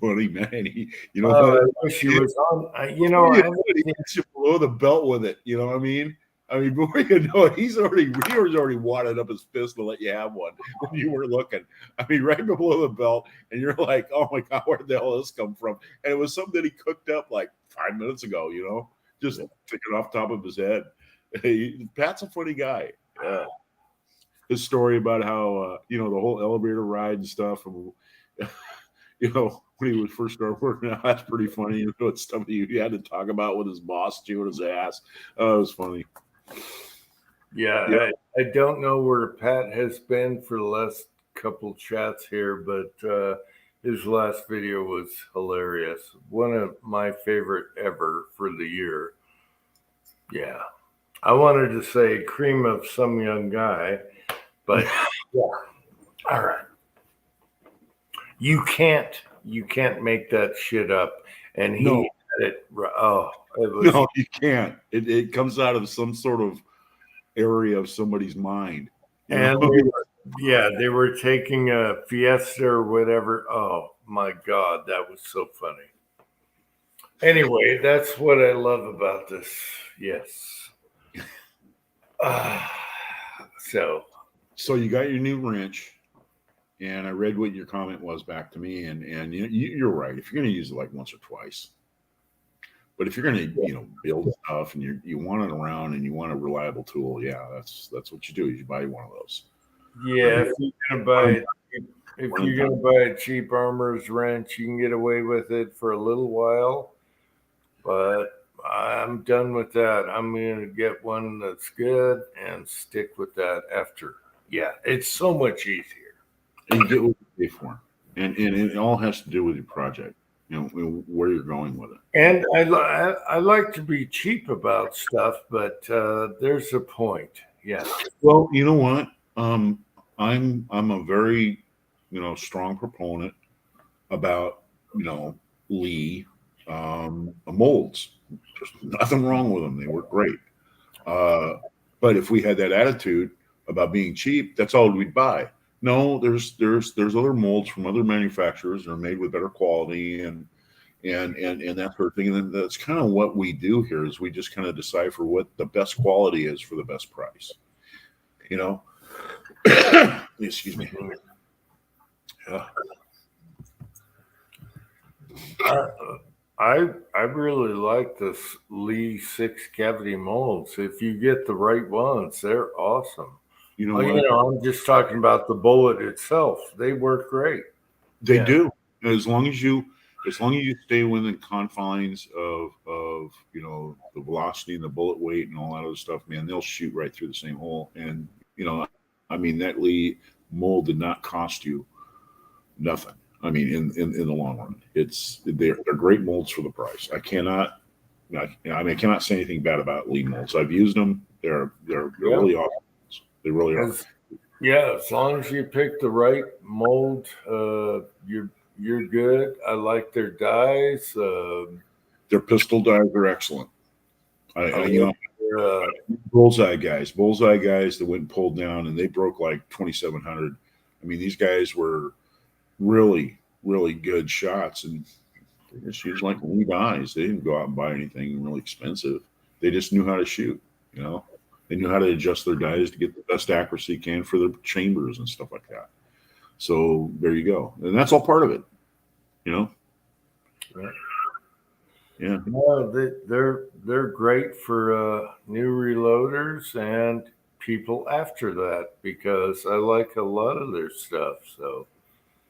funny, man. You know Oh, what? I wish he was on. You Before know, you I know it, he gets you below the belt with it. You know what I mean? I mean, before you know it, he was already wadded up his fist to let you have one when you were looking. I mean, right below the belt, and you're like, "Oh my god, where the hell did this come from?" And it was something that he cooked up like 5 minutes ago. You know, just taking off top of his head. Pat's a funny guy. His story about how the whole elevator ride and stuff, and when he was first started working out, that's pretty funny. It's stuff he had to talk about with his boss chewing his ass. Oh, it was funny. Yeah, Yep. I don't know where Pat has been for the last couple chats here, but his last video was hilarious. One of my favorite ever for the year. Yeah. I wanted to say cream of some young guy, but yeah. All right. You can't make that shit up. And he No. had it. Oh, it was. No, you can't. It comes out of some sort of area of somebody's mind. And they were taking a Fiesta or whatever. Oh my God, that was so funny. Anyway, that's what I love about this. Yes. So you got your new wrench, and I read what your comment was back to me, and you're right. If you're going to use it like once or twice, but if you're going to build stuff and you want it around and you want a reliable tool, yeah, that's what you do. You buy one of those. yeah, if you're gonna buy a cheap armor's wrench, you can get away with it for a little while, but I'm done with that. I'm gonna get one that's good and stick with that after. Yeah, it's so much easier. And you get what you pay for, and it all has to do with your project. Where you're going with it. And I like to be cheap about stuff, but there's a point. Yeah. Well, you know what? I'm a very strong proponent about Lee molds. There's nothing wrong with them; they work great. But if we had that attitude about being cheap, that's all we'd buy. No, there's other molds from other manufacturers that are made with better quality and that sort of thing. And that's kind of what we do here is we just kind of decipher what the best quality is for the best price. Excuse me. Yeah. I really like this Lee 6 cavity molds. If you get the right ones, they're awesome. I'm just talking about the bullet itself. They work great. They do. As long as you stay within confines of the velocity and the bullet weight and all that other stuff, man, they'll shoot right through the same hole. And that Lee mold did not cost you nothing. I mean, in the long run, they're great molds for the price. I cannot say anything bad about Lee molds. I've used them. They're really awesome. They really are. Yeah, as long as you pick the right mold, you're good. I like their dies. Their pistol dies are excellent. Bullseye guys that went and pulled down and they broke like 2,700. I mean, these guys were really, really good shots, and they just used like Lee dies. They didn't go out and buy anything really expensive. They just knew how to shoot. They knew how to adjust their dies to get the best accuracy you can for their chambers and stuff like that. So there you go, and that's all part of it. Right. Yeah. No, they're great for new reloaders and people after that because I like a lot of their stuff. So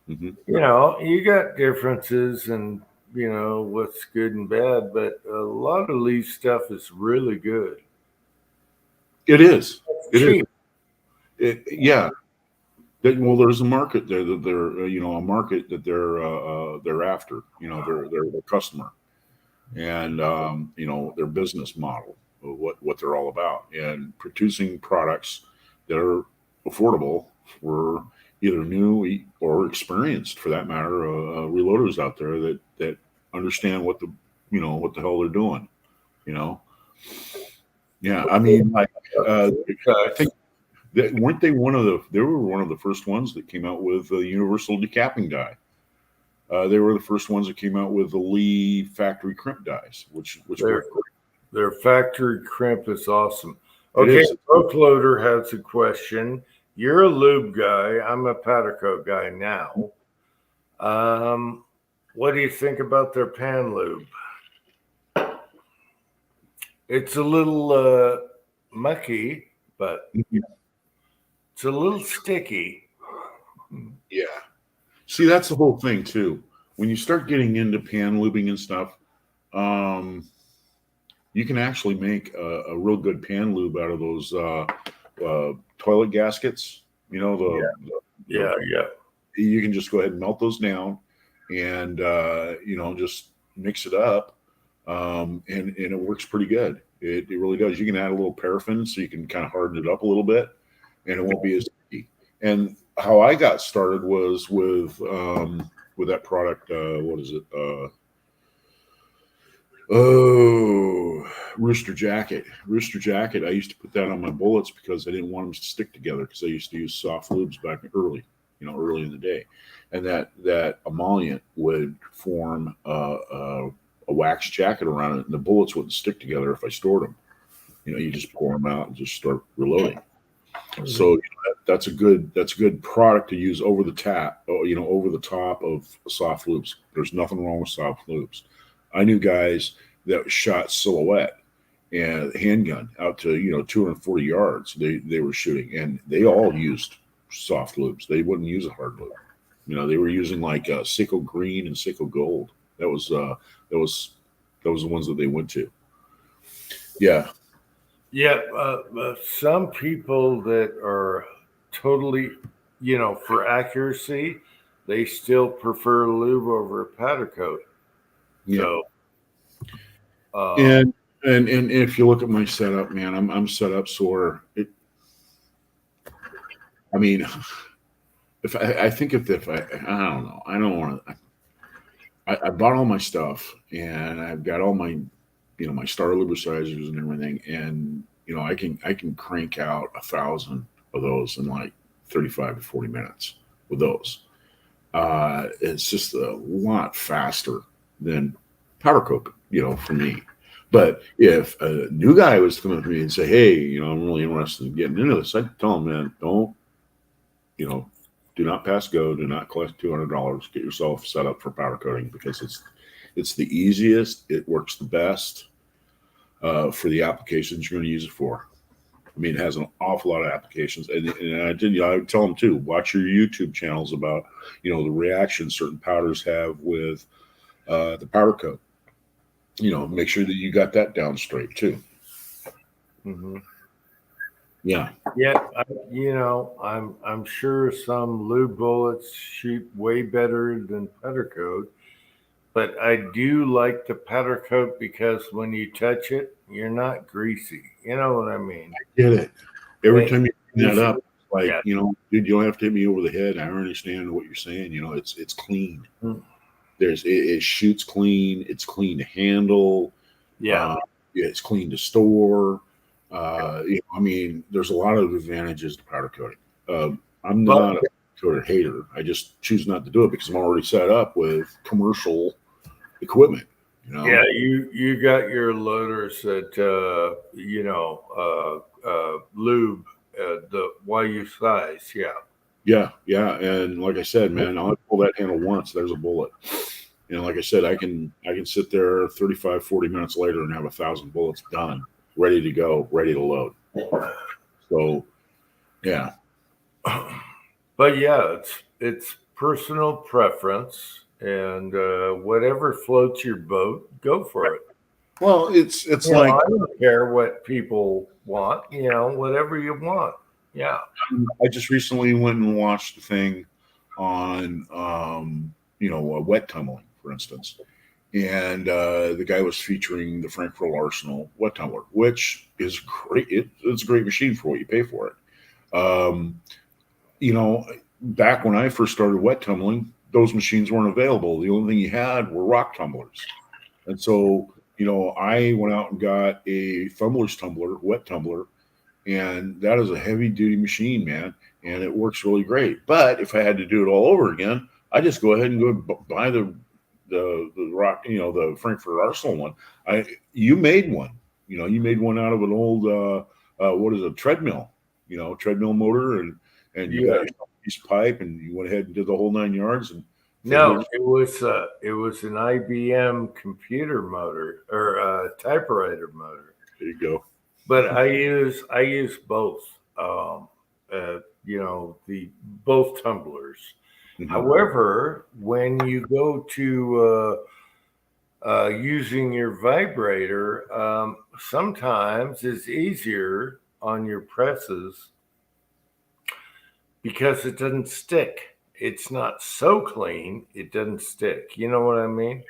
you got differences and what's good and bad, but a lot of Lee's stuff is really good. It is. Cheap. Yeah. Well, there's a market there that they're a market that they're after. They're the customer, and their business model of what they're all about, and producing products that are affordable for either new or experienced, for that matter, reloaders out there that understand what what the hell they're doing. Yeah, I mean, like, I think that weren't they they were one of the first ones that came out with a universal decapping die. They were the first ones that came out with the Lee factory crimp dies, which their, were their factory crimp is awesome. It Okay, is. Loader has a question. You're a lube guy. I'm a Pataco guy now. What do you think about their pan lube? It's a little mucky, but it's a little sticky. Yeah. See, that's the whole thing too. When you start getting into pan lubing and stuff, you can actually make a real good pan lube out of those toilet gaskets. Yeah. You can just go ahead and melt those down, and just mix it up, and it works pretty good. It really does. You can add a little paraffin so you can kind of harden it up a little bit, and it won't be as sticky. And how I got started was with that product. What is it? Rooster Jacket. Rooster Jacket. I used to put that on my bullets because I didn't want them to stick together, because I used to use soft lubes back early in the day, and that emollient would form a wax jacket around it, and the bullets wouldn't stick together if I stored them. You just pour them out and just start reloading. So that's a good product to use over the top of soft lubes. There's nothing wrong with soft lubes. I knew guys that shot silhouette and handgun out to 240 yards. They were shooting, and they all used soft lubes. They wouldn't use a hard lube. They were using like Seiko Green and Seiko Gold. That was the ones that they went to. Yeah. Yeah, some people that are totally, for accuracy, they still prefer lube over powder coat. Yeah. So, and if you look at my setup, man, I'm set up so I mean, if I don't know, I don't want to. I bought all my stuff, and I've got all my my Star Lubricizers and everything, and I can crank out 1,000 of those in like 35 to 40 minutes with those. It's just a lot faster than powder coat, for me. But if a new guy was coming to me and say, "Hey, I'm really interested in getting into this," I'd tell him, "Man, don't, do not pass go. Do not collect $200. Get yourself set up for powder coating, because it's the easiest. It works the best for the applications you're going to use it for. I mean, it has an awful lot of applications, and I would tell them too. Watch your YouTube channels about the reaction certain powders have with the powder coat. Make sure that you got that down straight too. mm-hmm. Yeah. Yeah, I'm sure some lube bullets shoot way better than powder coat, but I do like the powder coat because when you touch it, you're not greasy. You know what I mean? I get it. Every time you bring that up, like, Yeah. dude, you don't have to hit me over the head. I understand what you're saying. It's clean. Mm. It shoots clean. It's clean to handle. Yeah. It's clean to store. I mean, there's a lot of advantages to powder coating. I'm not a coater hater. I just choose not to do it because I'm already set up with commercial equipment. Yeah, you got your loaders that lube the YU size. Yeah, and like I said, man, I'll pull that handle once. There's a bullet. Like I said, I can sit there 35, 40 minutes later and have 1,000 bullets done, ready to go, ready to load. So, yeah. But yeah, it's personal preference, and whatever floats your boat, go for it. Well, it's like, I don't care what people want. Whatever you want. Yeah. I just recently went and watched a thing on wet tumbling, for instance. And the guy was featuring the Frankfurt Arsenal wet tumbler, which is great. It's a great machine for what you pay for it. Back when I first started wet tumbling, those machines weren't available. The only thing you had were rock tumblers. And so, I went out and got a Thumbler's tumbler, wet tumbler, and that is a heavy duty machine, man, and it works really great. But if I had to do it all over again, I just go ahead and go buy the rock, the Frankfurt Arsenal one. You made one, you made one out of an old what is a treadmill, treadmill motor, and you got yourself a piece of pipe, and you went ahead and did the whole 9 yards. And No, it was an IBM computer motor or typewriter motor. there you go. But I use both. The both tumblers. Mhm. However, when you go to using your vibrator, sometimes it's easier on your presses because it doesn't stick. It's not so clean, it doesn't stick. You know what I mean?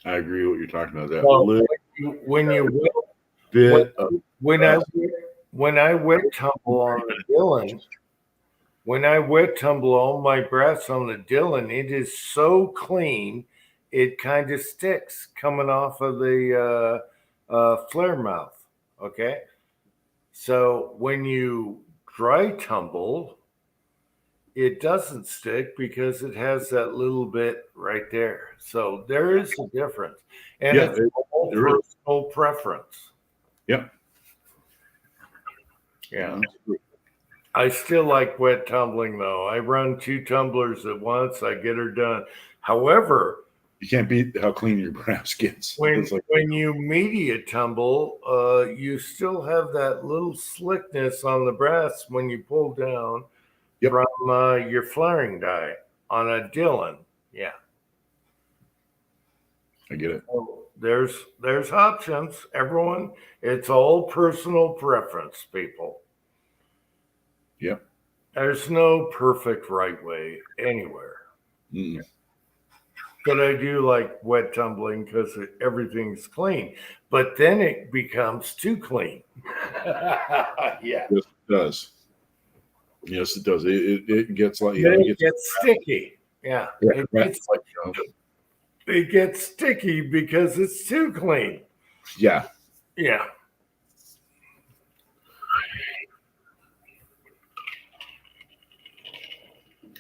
I agree with what you're talking about. That Well, little when you bit of when I wet tumble on the Dylan, when I wet tumble all my brass on the Dylan, it is so clean, it kind of sticks coming off of the flare mouth. Okay, so when you dry tumble, it doesn't stick because it has that little bit right there. So there is a difference, and Yeah, it's all there is. personal preference. Yep. Yeah. I still like wet tumbling though. I run 2 tumblers at once. I get her done. However, You can't beat how clean your brass gets. when It's like, when you media tumble, you still have that little slickness on the brass when you pull down Yep. from your flaring die on a Dylan. Yeah. I get it. So there's options. Everyone, it's all personal preference, people. Yep. There's no perfect right way anywhere. Mm-mm. But I do like wet tumbling because everything's clean. But then it becomes too clean. Yeah. Yes, it does. Yes, it does. It gets like Then it it gets sticky. Yeah. Yeah, It right. gets, it gets sticky because it's too clean. Yeah. Yeah.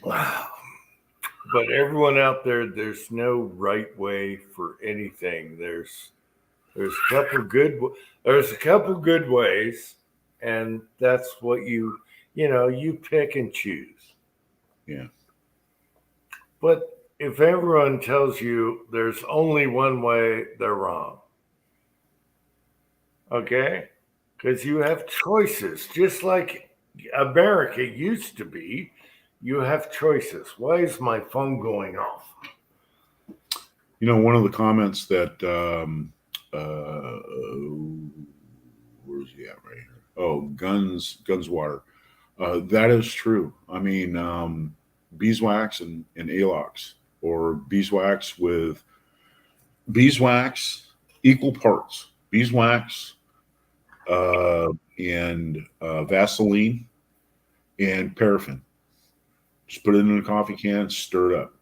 Wow. But everyone out there, there's no right way for anything. There's a couple good ways, and that's what you pick and choose. Yeah. But if everyone tells you there's only one way, they're wrong. Okay? Because you have choices, just like America used to be. You have choices. Why is my phone going off? One of the comments that where's he at right here? Oh, Gunswater. That is true. I mean, beeswax and alox, or beeswax with beeswax, equal parts beeswax and Vaseline and paraffin. Just put it in a coffee can, stir it up,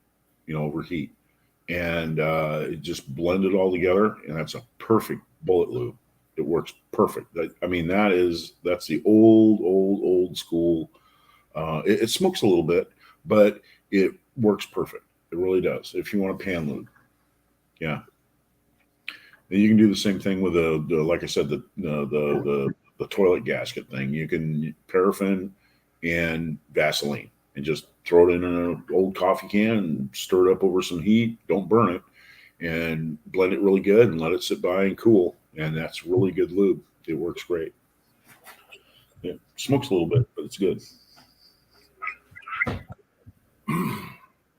over heat, and it just blend it all together, and that's a perfect bullet lube. It works perfect. That's the old school. It smokes a little bit, but it works perfect. It really does. If you want a pan lube, yeah. And you can do the same thing with the like I said, the toilet gasket thing. You can paraffin and Vaseline, and just throw it in an old coffee can and stir it up over some heat. Don't burn it, and blend it really good and let it sit by and cool. And that's really good lube. It works great. It smokes a little bit, but it's good.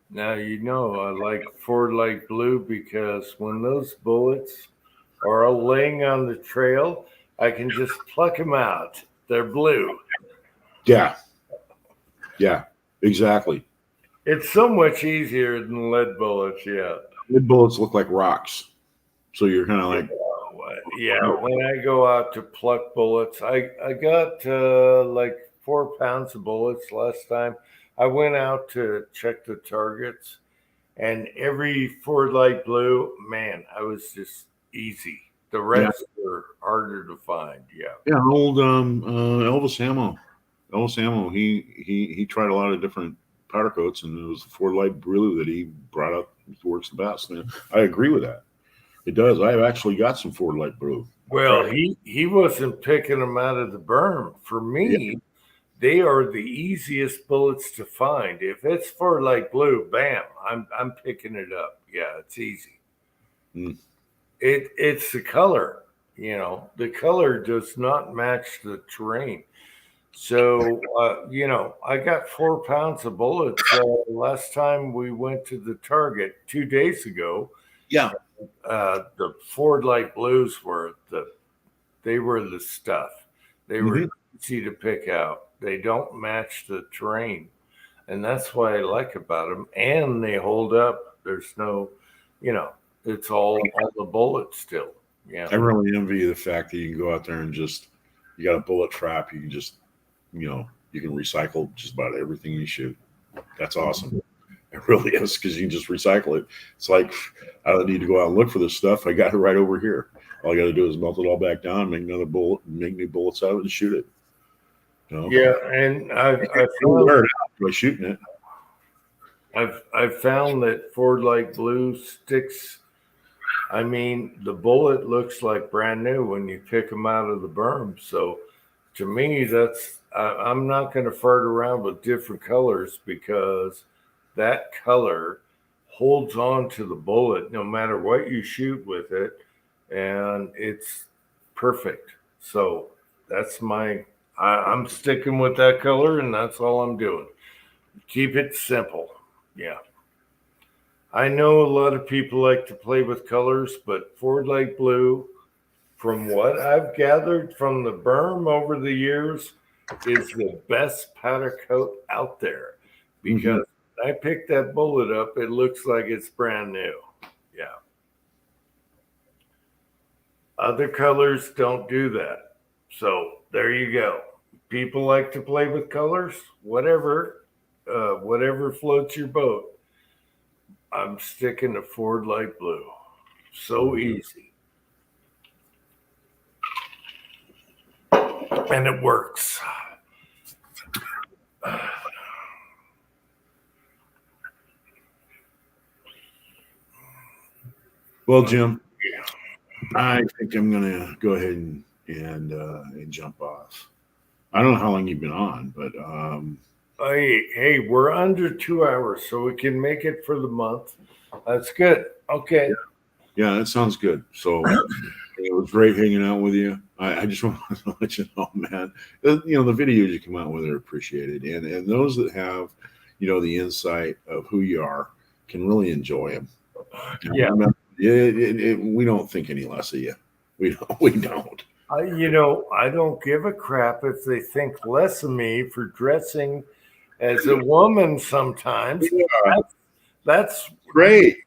Now I like Ford Light Blue because when those bullets are all laying on the trail, I can just pluck them out. They're blue. Yeah, exactly. It's so much easier than lead bullets. Yeah. Lead bullets look like rocks, so you're kind of like, Yeah. When I go out to pluck bullets, I got like 4 pounds of bullets last time. I went out to check the targets, and every Ford Light Blue, man, I was just easy. The rest were harder to find. Yeah. Yeah, old Elvis Ammo. Elvis Ammo. He tried a lot of different powder coats, and it was the Ford Light Blue that he brought up works the best. And I agree with that. It does. I've actually got some Ford Light Blue. Well, he wasn't picking them out of the berm. For me, they are the easiest bullets to find. If it's Ford Light Blue, bam, I'm picking it up. Yeah, it's easy. Mm. It's the color. You know, the color does not match the terrain. So, I got 4 pounds of bullets last time we went to the Target 2 days ago. Yeah. The Ford Light Blues they were the stuff. They were easy to pick out. They don't match the terrain, and that's what I like about them. And they hold up. There's no, it's all the bullets still. Yeah. I really envy the fact that you can go out there and just, you got a bullet trap. You can just, you can recycle just about everything you shoot. That's awesome. It really is, because you can just recycle it. It's like, I don't need to go out and look for this stuff. I got it right over here. All I got to do is melt it all back down, make another bullet, make new bullets out of it, and shoot it. Yeah, and I wear it out by shooting it. I've found that Ford Light Blue sticks. I mean, the bullet looks like brand new when you pick them out of the berm. So, to me, I'm not going to fart around with different colors, because that color holds on to the bullet no matter what you shoot with it, and it's perfect. So that's I'm sticking with that color, and that's all I'm doing. Keep it simple. Yeah. I know a lot of people like to play with colors, but Ford Light Blue, from what I've gathered from the berm over the years, is the best powder coat out there, because I picked that bullet up, it looks like it's brand new. Yeah. Other colors don't do that. So there you go. People like to play with colors, whatever floats your boat. I'm sticking to Ford Light Blue. So easy. And it works. Well, Jim, I think I'm going to go ahead and jump off. I don't know how long you've been on, but hey, we're under 2 hours, so we can make it for the month. That's good. Okay. Yeah, that sounds good. So it was great hanging out with you. I just want to let you know, man, the videos you come out with are appreciated. And those that have, the insight of who you are can really enjoy them. Yeah. We don't think any less of you. We don't. I don't give a crap if they think less of me for dressing as a woman sometimes. Yeah. That's great.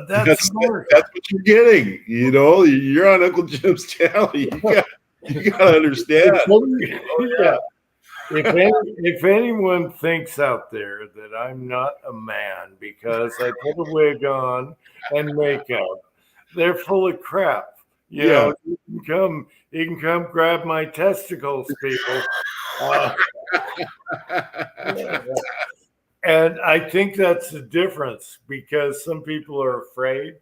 That's what you're getting. You're on Uncle Jim's channel. You got to understand. Yeah. If anyone thinks out there that I'm not a man because I put a wig on and makeup, they're full of crap. You can come grab my testicles, people. And I think that's the difference, because some people are afraid.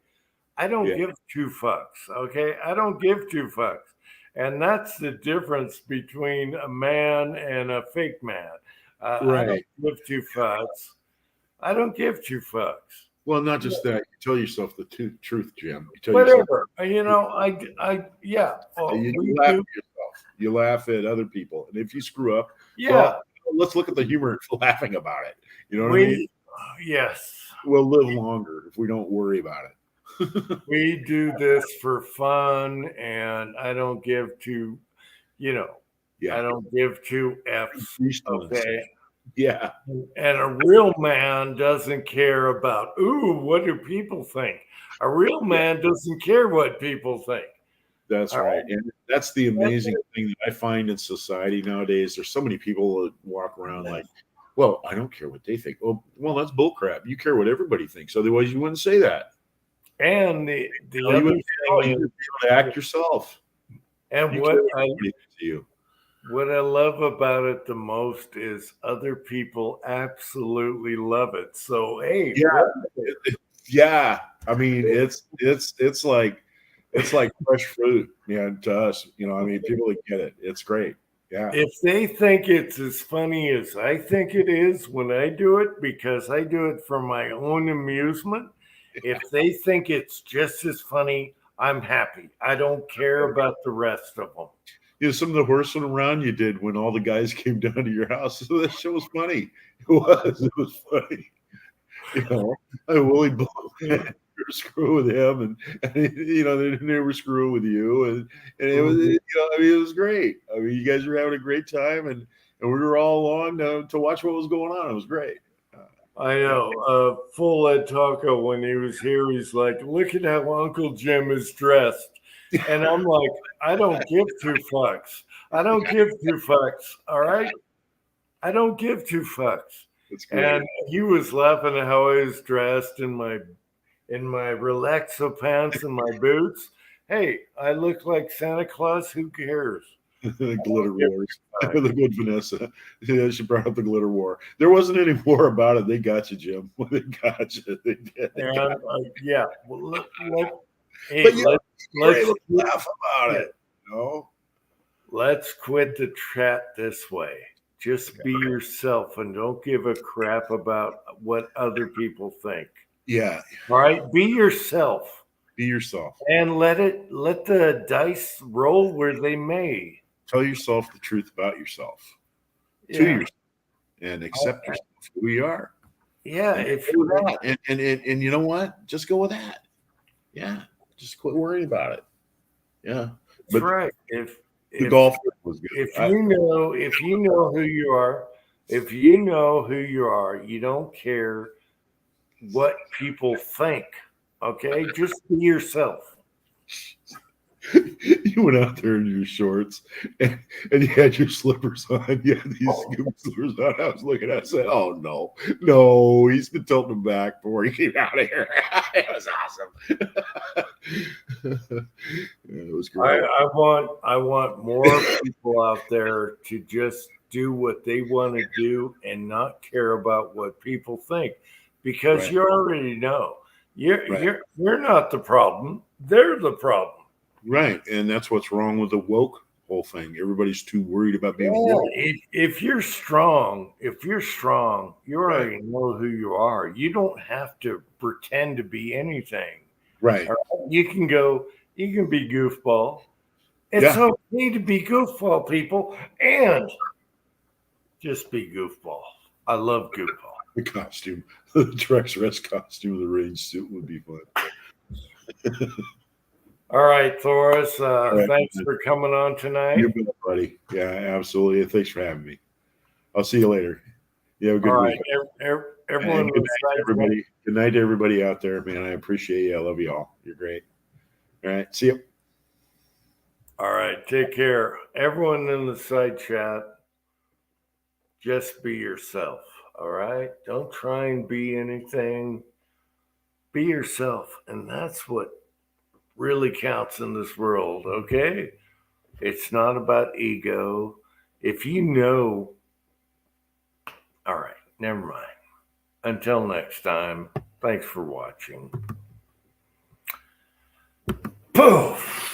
I don't give two fucks. Okay. I don't give two fucks. And that's the difference between a man and a fake man. Right. I don't give two fucks. I don't give two fucks. Well, not just that. You tell yourself the truth, Jim. Whatever. You laugh at yourself. You laugh at other people. And if you screw up, let's look at the humor in laughing about it. You know what I mean? Yes. We'll live longer if we don't worry about it. We do this for fun, and I don't give two, I don't give two F's. Okay. Yeah. And a real man doesn't care about, what do people think? A real man doesn't care what people think. That's right. And that's the amazing thing that I find in society nowadays. There's so many people that walk around like Well, I don't care what they think. Well, that's bullcrap. You care what everybody thinks. Otherwise, you wouldn't say that. And the You other wouldn't thing you is, would be able to act yourself. and You what care what I everybody thinks of you. what I love about it the most is other people absolutely love it. So hey, Yeah. what- Yeah. I mean, it's like fresh fruit, to us. I mean, people that get it. It's great. Yeah. if they think it's as funny as I think it is when I do it, because I do it for my own amusement, if they think it's just as funny, I'm happy. I don't care about the rest of them. Some of the horsing around you did when all the guys came down to your house. So that shit was funny. It was funny. Willie Bull screw with him, and they never screw with you, and it was, I mean, it was great. I mean, you guys were having a great time, and we were all along to watch what was going on. It was great. I know. Full Ed Taco, when he was here, he's like, look at how Uncle Jim is dressed. And I'm like, I don't give two fucks. I don't give two fucks. All right. I don't give two fucks. It's great. And he was laughing at how I was dressed in my relaxo pants and my boots. Hey, I look like Santa Claus. Who cares? The glitter wars. The good Vanessa. Yeah, she brought up the glitter war. There wasn't any war about it. They got you, Jim. They got you. They did. And yeah, well, hey, But let's laugh about it. Let's quit the chat this way. Just be yourself and don't give a crap about what other people think. Yeah. All right, be yourself. Be yourself. And let the dice roll where they may. Tell yourself the truth about yourself. Yeah. To yourself. And accept yourself for who you are. Yeah, and if you that. And you know what? Just go with that. Yeah. Just quit worrying about it. Yeah. That's right. If the golf was good. If you know who you are, you don't care what people think. Okay, just be yourself. You went out there in your shorts and you had your slippers on. You had these slippers on. I was looking at it and said, oh, no, he's been tilting them back before he came out of here. It was awesome. It was great. I want more people out there to just do what they want to do and not care about what people think, because you already know you're not the problem. They're the problem. Right. And that's what's wrong with the woke whole thing. Everybody's too worried about being woke. If you're strong, you already know who you are. You don't have to pretend to be anything. Right. You can be goofball. It's okay to be goofball, people, and just be goofball. I love goofball. The costume, the Trex Rest costume, the range suit would be fun. All right, Thoris. Thanks for coming on tonight. You're good, buddy. Yeah, absolutely. And thanks for having me. I'll see you later. You have a good week. Everyone, good night, everybody. Good night to everybody out there, man. I appreciate you. I love you all. You're great. All right. See you. All right. Take care. Everyone in the side chat, just be yourself. All right. Don't try and be anything. Be yourself. And that's what really counts in this world. Okay. It's not about ego. If you know, all right, never mind. Until next time, thanks for watching. Poof.